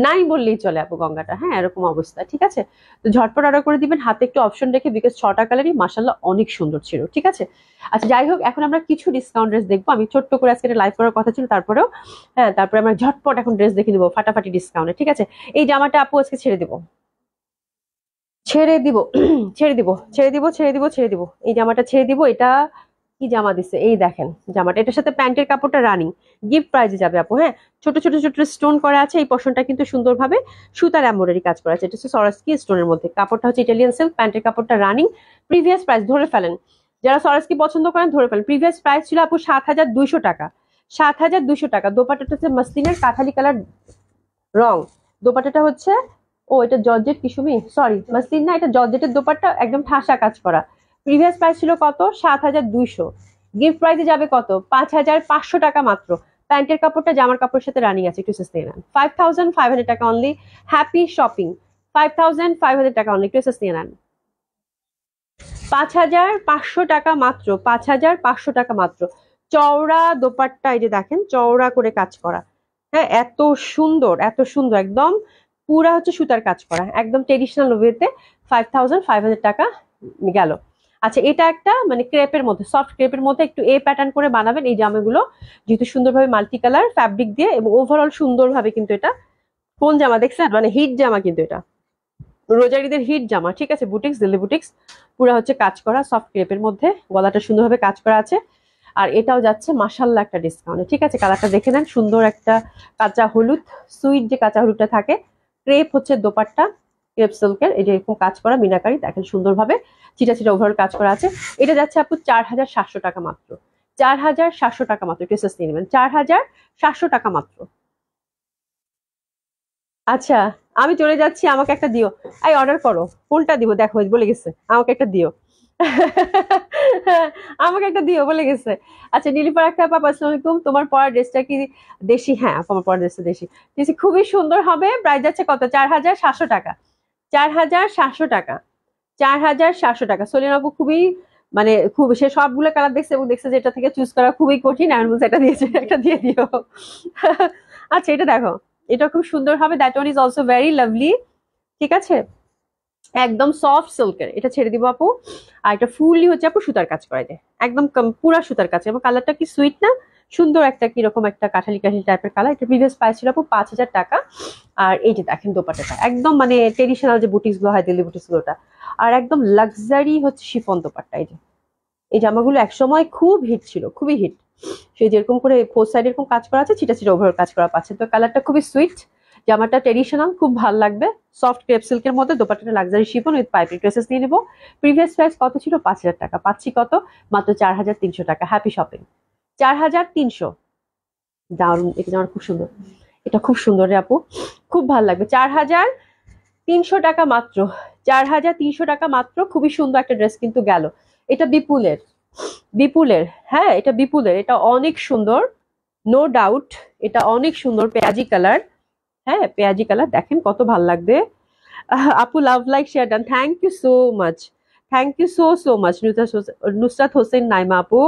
নাই বললেই চলে আপু গঙ্গাটা। হ্যাঁ, এরকম অবস্থা। ঠিক আছে, তো ঝটপট অর্ডার করে দিবেন, হাতে একটু অপশন রেখে, বিকজ 6টা কালারই মাসাল্লাহ অনেক সুন্দর ছিল। ঠিক আছে, আচ্ছা যাই হোক, এখন আমরা কিছু ডিসকাউন্ট ড্রেস দেখবো। আমি ছোট্ট করে আজকে লাইভ করার কথা ছিল, তারপরেও হ্যাঁ, তারপরে আমরা ঝটপট এখন ড্রেস দেখে দিব ফাটাফাটি ডিসকাউন্টে। ঠিক আছে, এই জামাটা আপু আজকে ছেড়ে দিব, ছেড়ে দিব, ছেড়ে দিব, ছেড়ে দিব, ছেড়ে দিব, ছেড়ে দিব, এই জামাটা ছেড়ে দিব। এটা কি জামা দিচ্ছে, এই দেখেন জামাটা, এটার সাথে প্যান্টের কাপড়টা রানিং, গিফট প্রাইজে যাবে আপু। হ্যাঁ, ছোট ছোট ছোট স্টোন করা আছে, এই পশনটা কিন্তু সুন্দরভাবে সুতার এমব্রয়ডারি কাজ করা আছে। এটা হচ্ছে সরাসকি স্টোনের মধ্যে, কাপড়টা হচ্ছে ইটালিয়ান সিল্ক, প্যান্টের কাপড়টা রানিং। প্রিভিয়াস প্রাইস ধরে ফেলেন, যারা সরাসকি পছন্দ করেন ধরে ফেলেন। প্রিভিয়াস প্রাইস ছিল আপু 7,200 টাকা, 7,200 টাকা। দোপাট্টাটা হচ্ছে মাসলিনের কাঁঠালি কালার রং, দোপাট্টাটা হচ্ছে, ও এটা জর্জেট কিসুমি, সরি মাসলিন না, এটা জর্জেটের দোপাট্টা, একদম ঠাসা কাজ করা। প্রিভিয়াস প্রাইস ছিল কত, 7,200। গিফট প্রাইসে যাবে কত, 5,500 টাকা মাত্র। প্যান্টের কাপড়টা জামার কাপড়ের সাথে রানিং আছে, একটু সস্তে নেন, 5,500 টাকা অনলি। হ্যাপি শপিং, 5,500 টাকা অনলি, একটু সস্তে নেন। 5,500 টাকা মাত্র, 5,500 টাকা মাত্র। চওড়া দোপাট্টা, এই যে দেখেন চওড়া করে কাজ করা। হ্যাঁ, এত সুন্দর, এত সুন্দর, একদম পুরা হচ্ছে সুতার কাজ করা, একদম ট্রেডিশনাল ওয়েতে। 5,500 টাকা গেল। আচ্ছা, এটা একটা মানে ক্রেপের মধ্যে, সফট ক্রেপের মধ্যে একটু এ প্যাটার্ন করে বানাবেন এই জামাগুলো, যেহেতু সুন্দরভাবে মাল্টি কালার ফ্যাব্রিক দিয়ে, এবং ওভারঅল সুন্দরভাবে কিন্তু এটা কোন জামা দেখছেন, মানে হিট জামা কিন্তু এটা, রোজার ঈদের হিট জামা। ঠিক আছে, বুটিক্স, দিল্লি বুটিক্স, পুরো হচ্ছে কাজ করা সফট ক্রেপের মধ্যে, গলাটা সুন্দরভাবে কাজ করা আছে। আর এটাও যাচ্ছে মাসাল্লাহ একটা ডিসকাউন্টে। ঠিক আছে, কালারটা দেখে নেন, সুন্দর একটা কাঁচা হলুদ, সুইট যে কাঁচা হলুদটা থাকে। ক্রেপ হচ্ছে দোপাট্টা, ক্রেপ সিল্কের, এই যে এরকম কাজ করা মিনাকারি, দেখেন সুন্দরভাবে চিটা চিটা ওভারঅল কাজ করা আছে। এটা যাচ্ছে আপু 4,700 টাকা মাত্র, 4,700 টাকা মাত্র। একটু নিয়ে নেবেন, 4,700 টাকা মাত্র। আচ্ছা, আমি চলে যাচ্ছি, আমাকে একটা দিও। এই অর্ডার করো, কোনটা দিব দেখো, বলে গেছে আমাকে একটা দিও। আমাকে একটা দিও বলে গেছে। আচ্ছা, নীলিফার আক্তার আপা, আসসালামু আলাইকুম, তোমার পরার ড্রেসটা কি দেশি? হ্যাঁ আপু, আমার পরার ড্রেসটা দেশি, দেশি, খুবই সুন্দর হবে। প্রাইস যাচ্ছে কত, 4,700 টাকা, 4,700 টাকা, 4,700 টাকা। সলিনা আপু খুবই মানে খুব, সে সবগুলো কালার দেখছে এবং দেখছে যে এটা থেকে চুজ করা খুবই কঠিন, আমি বলছি এটা দিয়েছে, একটা দিয়ে দিও। আচ্ছা, এটা দেখো, এটা খুব সুন্দর হবে, that one is also very lovely. ঠিক আছে, একদম সফট সিল্কের, এটা ছেড়ে দিব আপু। আর এটা ফুললি হচ্ছে আপু সুতার কাজ করা যায়, একদম পুরা সুতার কাজ, এবং কালারটা কি সুইট না, সুন্দর একটা কিরকম একটা কাঠালি কাঠালি টাইপের কালার। এটা প্রিভিয়াস প্রাইস ছিল আপু 5,000 টাকা। আর এই যে দেখেন দোপাট্টাটা, একদম মানে ট্রেডিশনাল যে বুটিক্স গুলো হয়, দিল্লি বুটিক্স গুলোটা, আর একদম লাক্সারি হচ্ছে শিফন দোপাট্টা। এই যে এই জামাগুলো একসময় খুব হিট ছিল, খুবই হিট। সেই যেরকম করে ফোর সাইড এরকম কাজ করা আছে, ছিটা ছিটা ওভার কাজ করা পাচ্ছে, তো কালারটা খুবই সুইট। জামাটা ট্রেডিশনাল, খুব ভালো লাগবে, সফট ক্রেপ সিল্কের মধ্যে, দোপাট্টাটা luxury chiffon with piping dresses নিয়ে নেবো। প্রিভিয়াস প্রাইস কত ছিল, 5,000 টাকা, পাচ্ছি কত, মাত্র 4,300 টাকা। Happy shopping, 4,300। দারুন, এটা আমার খুব সুন্দর, এটা খুব সুন্দর রে আপু, খুব ভালো লাগবে। 4,300 টাকা মাত্র, 4,300 টাকা মাত্র। খুবই সুন্দর একটা ড্রেস কিন্তু গেল। এটা বিপুলের, বিপুলের, হ্যাঁ এটা বিপুলের, এটা অনেক সুন্দর, নো ডাউট, এটা অনেক সুন্দর, পেঁয়াজি কালার। হ্যাঁ, পেঁয়াজি কালার, দেখেন কত ভাল লাগবে। আপু love like share done, thank you so much, thank you so so much. Nusrat Hossain Naima আপু,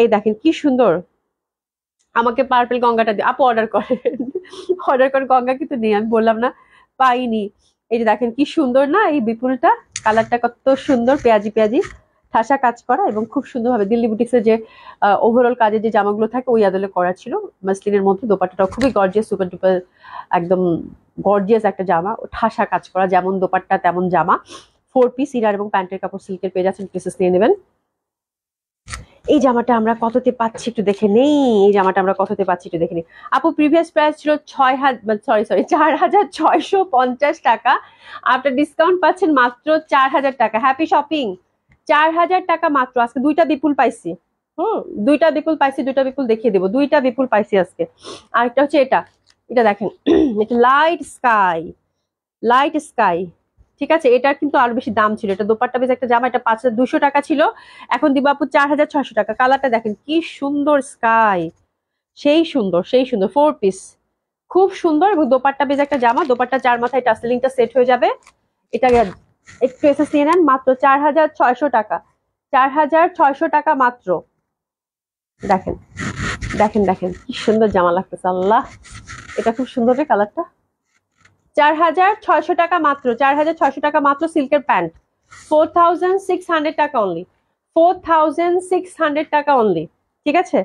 এই দেখেন কি সুন্দর। আমাকে পার্পল গঙ্গাটা দিয়ে আপু অর্ডার করেন, অর্ডার করে, গঙ্গা কিন্তু নেই, আমি বললাম না পাইনি। এই যে দেখেন কি সুন্দর না, এই বিপুলটা, কালারটা কত সুন্দর, পেঁয়াজি পেঁয়াজি ঠাসা কাজ করা, এবং খুব সুন্দরভাবে দিল্লি বুটিক্সের যে ওভারঅল কাজের যে জামাগুলো থাকে ওই আদলে করা ছিল। মাসলিনের মধ্যে দোপাট্টাটাও খুবই গর্জিয়াস, সুপার টুপার, একদম গর্জিয়াস একটা জামা, ও ঠাসা কাজ করা, যেমন দোপাট্টা তেমন জামা। 4 পিস ইনার এবং প্যান্টের কাপড় সিল্কের পেয়ে যাচ্ছেন, পিসেস নিয়ে নেবেন। এই জামাটা আমরা কততে পাচ্ছি একটু দেখে নেই, এই জামাটা আমরা কততে পাচ্ছি একটু দেখে নিই। আপু প্রিভিয়াস প্রাইস ছিল 4,50 টাকা, আপনার ডিসকাউন্ট পাচ্ছেন মাত্র 4,000 টাকা। হ্যাপি শপিং, 4,000 টাকা মাত্র। আজকে দুইটা বিপুল পাইছি, দুইটা বিপুল পাইছি, দুইটা বিপুল দেখিয়ে দেবো, দুইটা বিপুল পাইছি আজকে। আর একটা হচ্ছে এটা, এটা দেখেন, এটা লাইট স্কাই, লাইট স্কাই। ঠিক আছে, এটার কিন্তু আরো বেশি দাম ছিল, এটা দোপাট্টা বেশ একটা জামা, এটা 5,200 টাকা ছিল, এখন দিব আপু 4,600 টাকা। কালারটা দেখেন কি সুন্দর, স্কাই, সেই সুন্দর, সেই সুন্দর। 4 পিস, খুব সুন্দর। এবং দোপাট্টা বেজ একটা জামা, দোপাট্টা চার মাথায় টাসেলিংটা সেট হয়ে যাবে। এটা একটু এসে নিয়ে নেন, মাত্র 4,600 টাকা। 4,600 টাকা মাত্র। দেখেন দেখেন দেখেন কি সুন্দর জামা লাগতেছে, আল্লাহ এটা খুব সুন্দর রে কালারটা। 4,600 টাকা মাত্র, 4,600 টাকা মাত্র। সিল্কের প্যান্ট 4,600 টাকা অনলি, 4,600 টাকা অনলি। ঠিক আছে,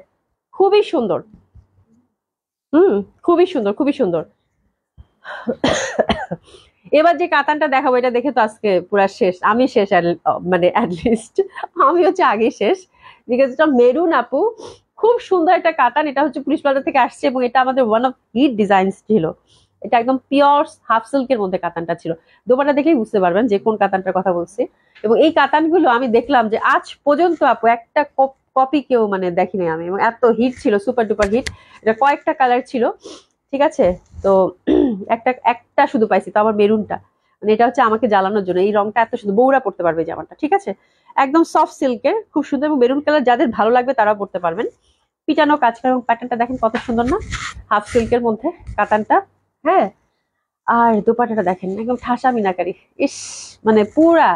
খুবই সুন্দর। হুম, খুবই সুন্দর, খুবই সুন্দর। এবার যে কাতানটা দেখাবো এটা দেখে তো আজকে পুরা শেষ, আমি শেষ মানে অ্যাটলিস্ট আমি হচ্ছে আগে শেষ। বিকজ এটা মেরুন আপু, খুব সুন্দর একটা কাতান। এটা হচ্ছে পুলিশ প্লাজা থেকে আসছে এবং এটা আমাদের ওয়ান অফ হিট ডিজাইন ছিল। এটা একদম পিওর হাফ সিল্কের মধ্যে কাতানটা ছিল। দোপাটা দেখলেই বুঝতে পারবেন যে কোন কাতানটার কথা বলছি। এবং এই কাতানগুলো আমি দেখলাম যে আজ পর্যন্ত আপু একটা কপি কেউ মানে দেখিনি আমি, এবং এত হিট ছিল, সুপার ডুপার হিট। এটা কয়েকটা কালার ছিল, ঠিক আছে। তো একটা একটা শুধু পাইছি, তো আবার মেরুনটা, মানে এটা হচ্ছে আমাকে জ্বালানোর জন্য। এই রংটা এত সুন্দর, বউরা পড়তে পারবে এই জামাটা, ঠিক আছে। একদম সফট সিল্কের, খুব সুন্দর। এবং মেরুন কালার যাদের ভালো লাগবে তারাও পড়তে পারবেন। পিটানো কাজ করা, এবং প্যাটার্নটা দেখেন কত সুন্দর না, হাফ সিল্কের মধ্যে কাতানটা। হ্যাঁ, আর দোপাট্টাটা দেখেন একদম ঠাসা মিনাকারি। ইস, মানে পুরা,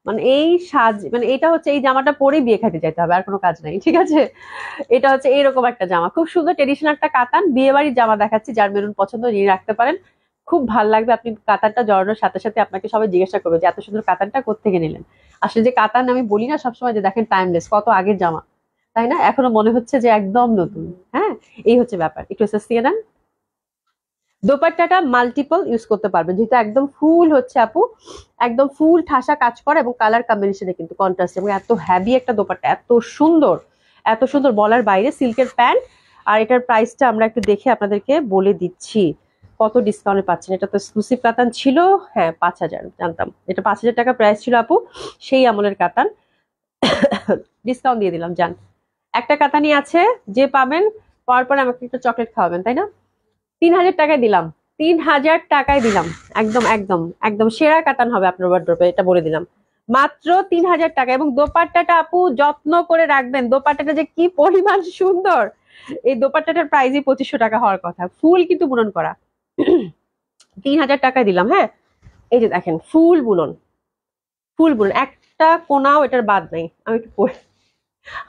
মানে এই সাজ, মানে এটা হচ্ছে এই জামাটা পরেই বিয়ে খাইতে যেতে হবে, আর কোনো কাজ নাই, ঠিক আছে। এটা হচ্ছে এইরকম একটা জামা, খুব সুন্দর ট্রেডিশনাল একটা কাতান। বিয়ে বাড়ির জামা দেখাচ্ছি, যার মেরুন পছন্দ নিয়ে রাখতে পারেন, খুব ভালো লাগবে। আপনি কাতানটা জড়ানোর সাথে সাথে আপনাকে সবাই জিজ্ঞাসা করবে যে এত সুন্দর কাতানটা কোত্থেকে নিলেন। আসলে যে কাতান আমি বলি না সবসময়, যে দেখেন টাইমলেস, কত আগের জামা, তাই না, এখনো মনে হচ্ছে যে একদম নতুন। হ্যাঁ, এই হচ্ছে ব্যাপার। একটু এসএস দিয়ে নেন। দোপাট্টাটা মাল্টিপল ইউজ করতে পারবেন, যেহেতু একদম ফুল হচ্ছে আপু, একদম ফুল ঠাসা কাজ করা, এবং কালার কম্বিনেশনে কিন্তু কন্ট্রাস্ট, এবং এত হ্যাভি একটা দোপাট্টা, এত সুন্দর, এত সুন্দর বলার বাইরে। সিল্কের প্যান্ট। আর এটার প্রাইসটা আমরা একটু দেখে আপনাদেরকে বলে দিচ্ছি কত ডিসকাউন্টে পাচ্ছেন। এটা তো এক্সক্লুসিভ কাতান ছিল, হ্যাঁ 5,000 জানতাম, এটা 5,000 টাকা প্রাইস ছিল আপু, সেই আমলের কাতান। ডিসকাউন্ট দিয়ে দিলাম, জান। একটা কাতানি আছে, যে পাবেন পাওয়ার পরে আমাকে একটা চকলেট খাওয়াবেন, তাই না। 3,000 টাকায় দিলাম, 3,000 টাকায় দিলাম। একদম একদম একদম সেরা কাতান হবে আপনার ওয়ার্ড্রোবে, এটা বলে দিলাম। মাত্র 3,000 টাকা। এবং দোপাট্টাটা আপু যত্ন করে রাখবেন, দোপাট্টাটা যে কি পরিমাণ সুন্দর। এই দোপাট্টাটার প্রাইসই 2,500 টাকা হওয়ার কথা, ফুল কিন্তু বুনন করা। 3,000 টাকায় দিলাম, হ্যাঁ। এই যে দেখেন ফুল বুনন, ফুল বুনন, একটা কোনাও এটার বাদ নাই। আমি একটু পরে,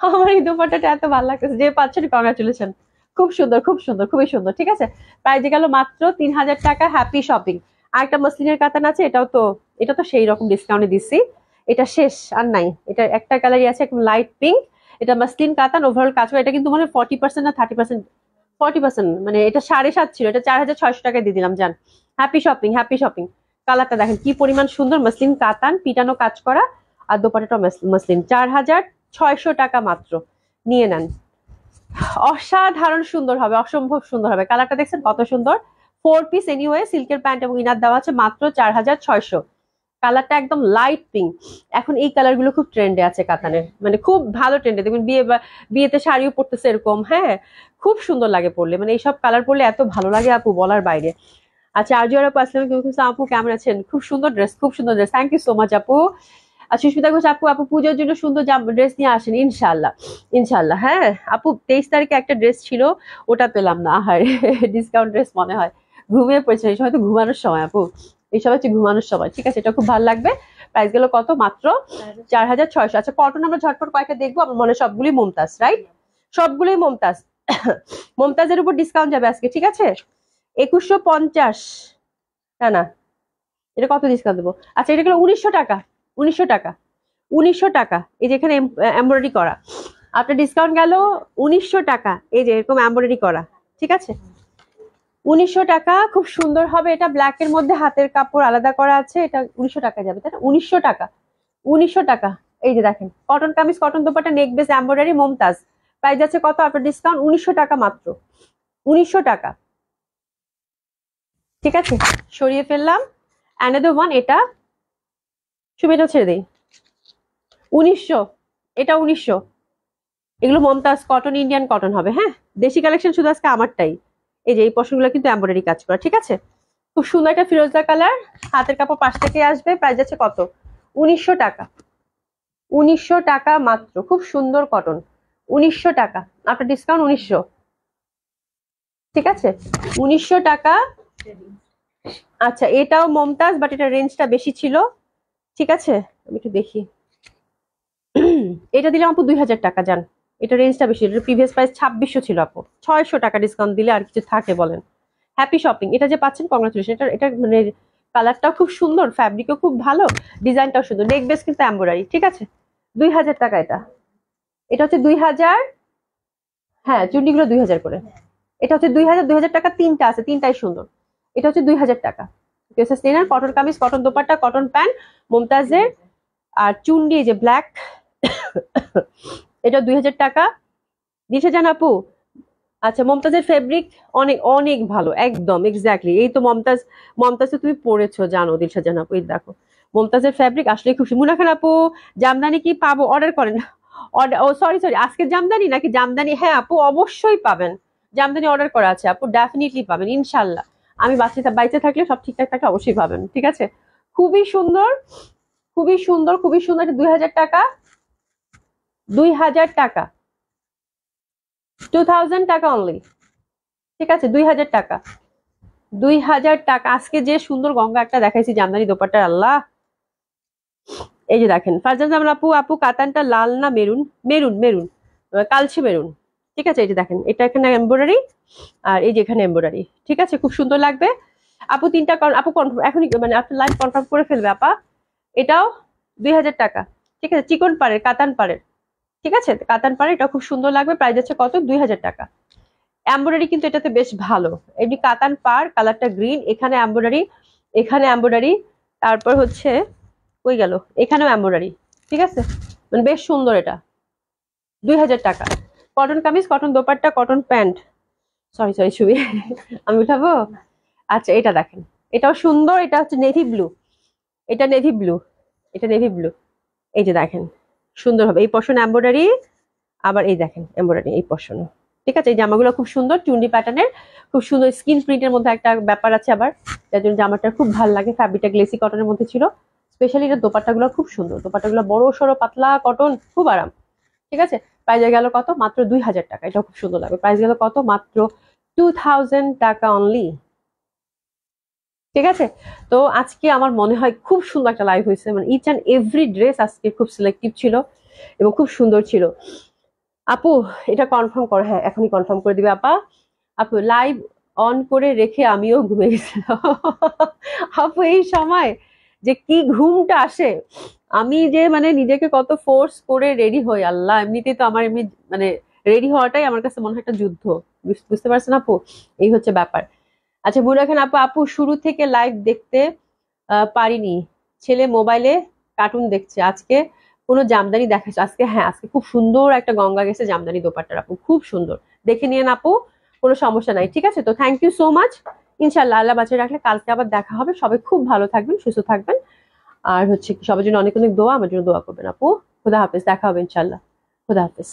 আমার এই দোপাট্টাটা এত ভালো লাগতেছে, যে পাচ্ছেন কংগ্রাচুলেশন। খুব সুন্দর, খুব সুন্দর, খুবই সুন্দর, ঠিক আছে। প্রাইজে গেল মাত্র 3,000 টাকা, হ্যাপি শপিং। আর একটা মসলিনের কাতান আছে, এটা তো সেই রকম ডিসকাউন্টে দিচ্ছি। এটা শেষ আর নাই, এটা একটা কালারই আছে, একদম লাইট পিঙ্ক। এটা মসলিন কাতান, ওভারঅল কাজ করে। এটা কিন্তু মানে 40% না 30%, 40%, মানে এটা 7.5 ছিল, এটা 4,600 টাকায় দিয়ে দিলাম, জান। Happy shopping, happy shopping. কালারটা দেখেন কি পরিমাণ সুন্দর, মসলিন কাতান, পিটানো কাজ করা। আর দোপাট্টাটা মসলিন। 4,600 টাকা মাত্র, নিয়ে নেন। অসাধারণ সুন্দর হবে, অসম্ভব সুন্দর হবে। কালারটা দেখছেন কত সুন্দর। 4 পিস এনিওয়ে, সিল্কের প্যান্ট এবং ইনার দেওয়া আছে, মাত্র 4,600। কালারটা একদম লাইট পিঙ্ক। এখন এই কালার গুলো খুব ট্রেন্ডে আছে কাতানের, মানে খুব ভালো ট্রেন্ডে। দেখবেন বিয়েতে শাড়িও পরতেছে এরকম, হ্যাঁ, খুব সুন্দর লাগে পরলে। মানে এইসব কালার পরলে এত ভালো লাগে আপু, বলার বাইরে। আচ্ছা, আর আপু আসলাম, আপু কেমন আছেন? খুব সুন্দর ড্রেস, খুব সুন্দর dress, thank you so much আপু। আর সুস্মিতা ঘোষ আপু, আপু পুজোর জন্য সুন্দর ড্রেস নিয়ে আসেন ইনশাল্লাহ, ইনশাল্লাহ। হ্যাঁ আপু, 23 তারিখে একটা ড্রেস ছিল, ওটা পেলাম না, আর ডিসকাউন্ট ড্রেস মনে হয় ঘুমিয়ে পড়েছে। এই সময় তো ঘুমানোর সময় আপু, এই সময় হচ্ছে ঘুমানোর সময়, ঠিক আছে। এটা খুব ভালো লাগবে। প্রাইস গেল কত, মাত্র 4,600। আচ্ছা, কটন আমরা ঝটপট কয়েকটা দেখবো। আমার মনে হয় সবগুলি মমতাজ, রাইট, সবগুলোই মমতাজ। মমতাজের উপর ডিসকাউন্ট যাবে আজকে, ঠিক আছে। 2,150, না না, এটা কত ডিসকাউন্ট দেবো। আচ্ছা, এটা গেল 1,900 টাকা, 1,900 টাকা, 1,900 টাকা। এই যে এখানে এমব্রয়ডারি করা, আপনার ডিসকাউন্ট গেল 1,900 টাকা। এই যে এরকম এমব্রয়ডারি করা, ঠিক আছে। 1,900 টাকা, খুব সুন্দর হবে। এটা ব্ল্যাক এর মধ্যে হাতের কাপড় আলাদা করা আছে, এটা 1,900 টাকা যাবে, তাই না। 1,900 টাকা, 1,900 টাকা। এই যে দেখেন কটন কামিজ, কটন দোপাট্টা, নেক বেস এমব্রয়ডারি, মমতাজ। প্রাইস আছে কত আপনার ডিসকাউন্ট, 1,900 টাকা মাত্র, 1,900 টাকা, ঠিক আছে। সরিয়ে ফেললাম। অ্যানাদার ওয়ান, এটা সুবিধা ছেড়ে দিই, 1,900, এটা 1,900। এগুলো মমতাজ কটন, ইন্ডিয়ান কটন হবে, হ্যাঁ। দেশি কালেকশন শুধু আজকে আমারটাই। এই যে এই পশমগুলো কিন্তু এমব্রয়ডারি কাজ করা, ঠিক আছে। খুব সুন্দর একটা ফিরোজা কালার, হাতের কাপড় পাশ থেকে আসবে। প্রাইস আছে কত, 1,900 টাকা, 1,900 টাকা মাত্র। খুব সুন্দর কটন, 1,900 টাকা। আপনার ডিসকাউন্ট 1,900। ঠিক আছে, 1900 টাকা। আচ্ছা, এটাও মমতাজ, বাট এটা রেঞ্জটা বেশি ছিল। ঠিক আছে, আমি একটু দেখি। এটা দিলাম আপু 2000 টাকা যান। এটা রেঞ্জটা বেশি, এটা প্রিভিয়াস প্রাইস 2600 ছিল আপু। 600 টাকা ডিসকাউন্ট দিলে আর কিছু থাকে বলেন? Happy shopping. এটা যে পাচ্ছেন, কংগ্রাচুলেশন। এটা এটা মানে কালারটাও খুব সুন্দর, ফ্যাব্রিকও খুব ভালো, ডিজাইনটাও সুন্দর, নেক বেস কিন্তু এমব্রয়ডারি। ঠিক আছে, 2000 টাকা এটা। এটা হচ্ছে 2000। হ্যাঁ, চুন্ডিগুলো 2000 করে। এটা হচ্ছে 2000, 2000 টাকা তিনটা আছে, তিনটাই সুন্দর। এটা হচ্ছে 2000 টাকা। Cotton kameez, cotton dupatta, cotton pant, মুমতাজের। আর চুন্ডি যে ব্ল্যাক, এটা 2000 টাকা। দিশা জান আপু। আচ্ছা, মমতাজের ফেব্রিক অনেক অনেক ভালো, একদম এক্স্যাক্টলি। এই তো মমতাজ, মমতাজ তো তুমি পড়েছো জানো দিশা জান আপু। এই দেখো, মমতাজের ফেব্রিক আসলে খুব সুন্দর। মুনা খান আপু, জামদানি কি পাবো? অর্ডার করেন। অর্ডার, ও সরি সরি, আজকে জামদানি নাকি? জামদানি, হ্যাঁ আপু অবশ্যই পাবেন। জামদানি অর্ডার করা আছে আপু, ডেফিনেটলি পাবেন ইনশাল্লাহ। আমি বাইচে থাকলে, সব ঠিকঠাক থাকলে অবশ্যই পাবেন। ঠিক আছে, খুবই সুন্দর, খুবই সুন্দর, খুবই সুন্দর। এটা 2000 টাকা। 2000 টাকা, 2000 টাকা অনলি। ঠিক আছে, 2000 টাকা। 2000 টাকা। আজকে যে সুন্দর গঙ্গা একটা দেখাইছি জামদানি দোপাট্টার, আল্লাহ। এই যে দেখেন, ফারজান জামান আপু, আপু কাতানটা লাল না মেরুন? মেরুন, মেরুন, কালচে মেরুন। ঠিক আছে, এই যে দেখেন, এটা এখানে এমব্রয়ডারি, আর এই যে এখানে এমব্রয়ডারি। ঠিক আছে, খুব সুন্দর লাগবে আপু। তিনটা আপু কনফার্ম এখনই, মানে আপনি লাইভ কনফার্ম করে ফেলবে আপা। এটাও 2000 টাকা। ঠিক আছে, চিকন পাড়ের, কাতান পাড়ের। ঠিক আছে, কাতান পাড়ের, এটা খুব সুন্দর লাগবে। প্রাইস আছে কত? 2000 টাকা। এমব্রয়ডারি কিন্তু এটাতে বেশ ভালো। এমনি কাতান পাড়, কালারটা গ্রিন, এখানে এমব্রয়ডারি, এখানে এমব্রয়ডারি, তারপর হচ্ছে কই গেল, এখানেও এমব্রয়ডারি। ঠিক আছে, মানে বেশ সুন্দর এটা। 2000 টাকা। Cotton kameez, cotton dupatta, cotton pant. Sorry sorry, ছবি আমি উঠাবো। আচ্ছা, এটা দেখেন, এটাও সুন্দর। এটা হচ্ছে নেভি ব্লু, এটা নেভি ব্লু, এটা নেভি ব্লু। এই যে দেখেন, সুন্দর হবে এই পশন এমব্রয়ডারি। আবার এই দেখেন এমব্রয়ডারি এই পশন। ঠিক আছে, এই জামাগুলো খুব সুন্দর, চুন্ডি প্যাটার্নের, খুব সুন্দর স্কিন প্রিন্টের মধ্যে একটা ব্যাপার আছে আবার, যার জন্য জামাটা খুব ভালো লাগে। ফ্যাব্রিকটা গ্লেসি কটনের মধ্যে ছিল। স্পেশালি এটা দোপাট্টাগুলো খুব সুন্দর, দোপাট্টাগুলো বড় সড়ো, পাতলা কটন, খুব আরাম। ঠিক আছে, প্রাইস গেল কত? মাত্র 2000 টাকা। এটা খুব সুন্দর লাগবে। প্রাইস গেল কত? মাত্র 2000 টাকা অনলি। ঠিক আছে, তো আজকে আমার মনে হয় খুব সুন্দর একটা লাইভ হয়েছে। মানে ইচ অ্যান্ড এভরি ড্রেস আজকে খুব সিলেক্টিভ ছিল এবং খুব সুন্দর ছিল। আপু এটা কনফার্ম করো, হ্যাঁ এখনই কনফার্ম করে দিবে আপা। আপু লাইভ অন করে রেখে আমিও ঘুমিয়ে গেছিলাম। আপু এই সময় যে কি ঘুমটা আসে, আমি যে মানে নিজেকে কত ফোর্স করে রেডি হই, আল্লাহ। এমনিতেই তো আমার এমনি মানে রেডি হওয়াটাই আমার কাছে মনে হয় একটা যুদ্ধ। বুঝতে পারছেন আপু? এই হচ্ছে ব্যাপার। আচ্ছা, বুড়া খান আপু, আপু শুরু থেকে লাইভ দেখতে পারিনি, ছেলে মোবাইলে কার্টুন দেখছে। আজকে কোনো জামদানি দেখাচ্ছে আজকে? হ্যাঁ, আজকে খুব সুন্দর একটা গঙ্গা গেছে জামদানি দোপাট্টার আপু, খুব সুন্দর। দেখে নিয়েন আপু, কোনো সমস্যা নাই। ঠিক আছে, তো থ্যাংক ইউ সো মাচ। ইনশাল্লাহ আল্লাহ বাঁচিয়ে রাখলে কালকে আবার দেখা হবে। সবাই খুব ভালো থাকবেন, সুস্থ থাকবেন। আর হচ্ছে কি, সবার জন্য অনেক অনেক দোয়া, আমার জন্য দোয়া করবেন আপু। খোদা হাফেজ, দেখা হবে ইনশাল্লাহ। খোদা হাফেজ।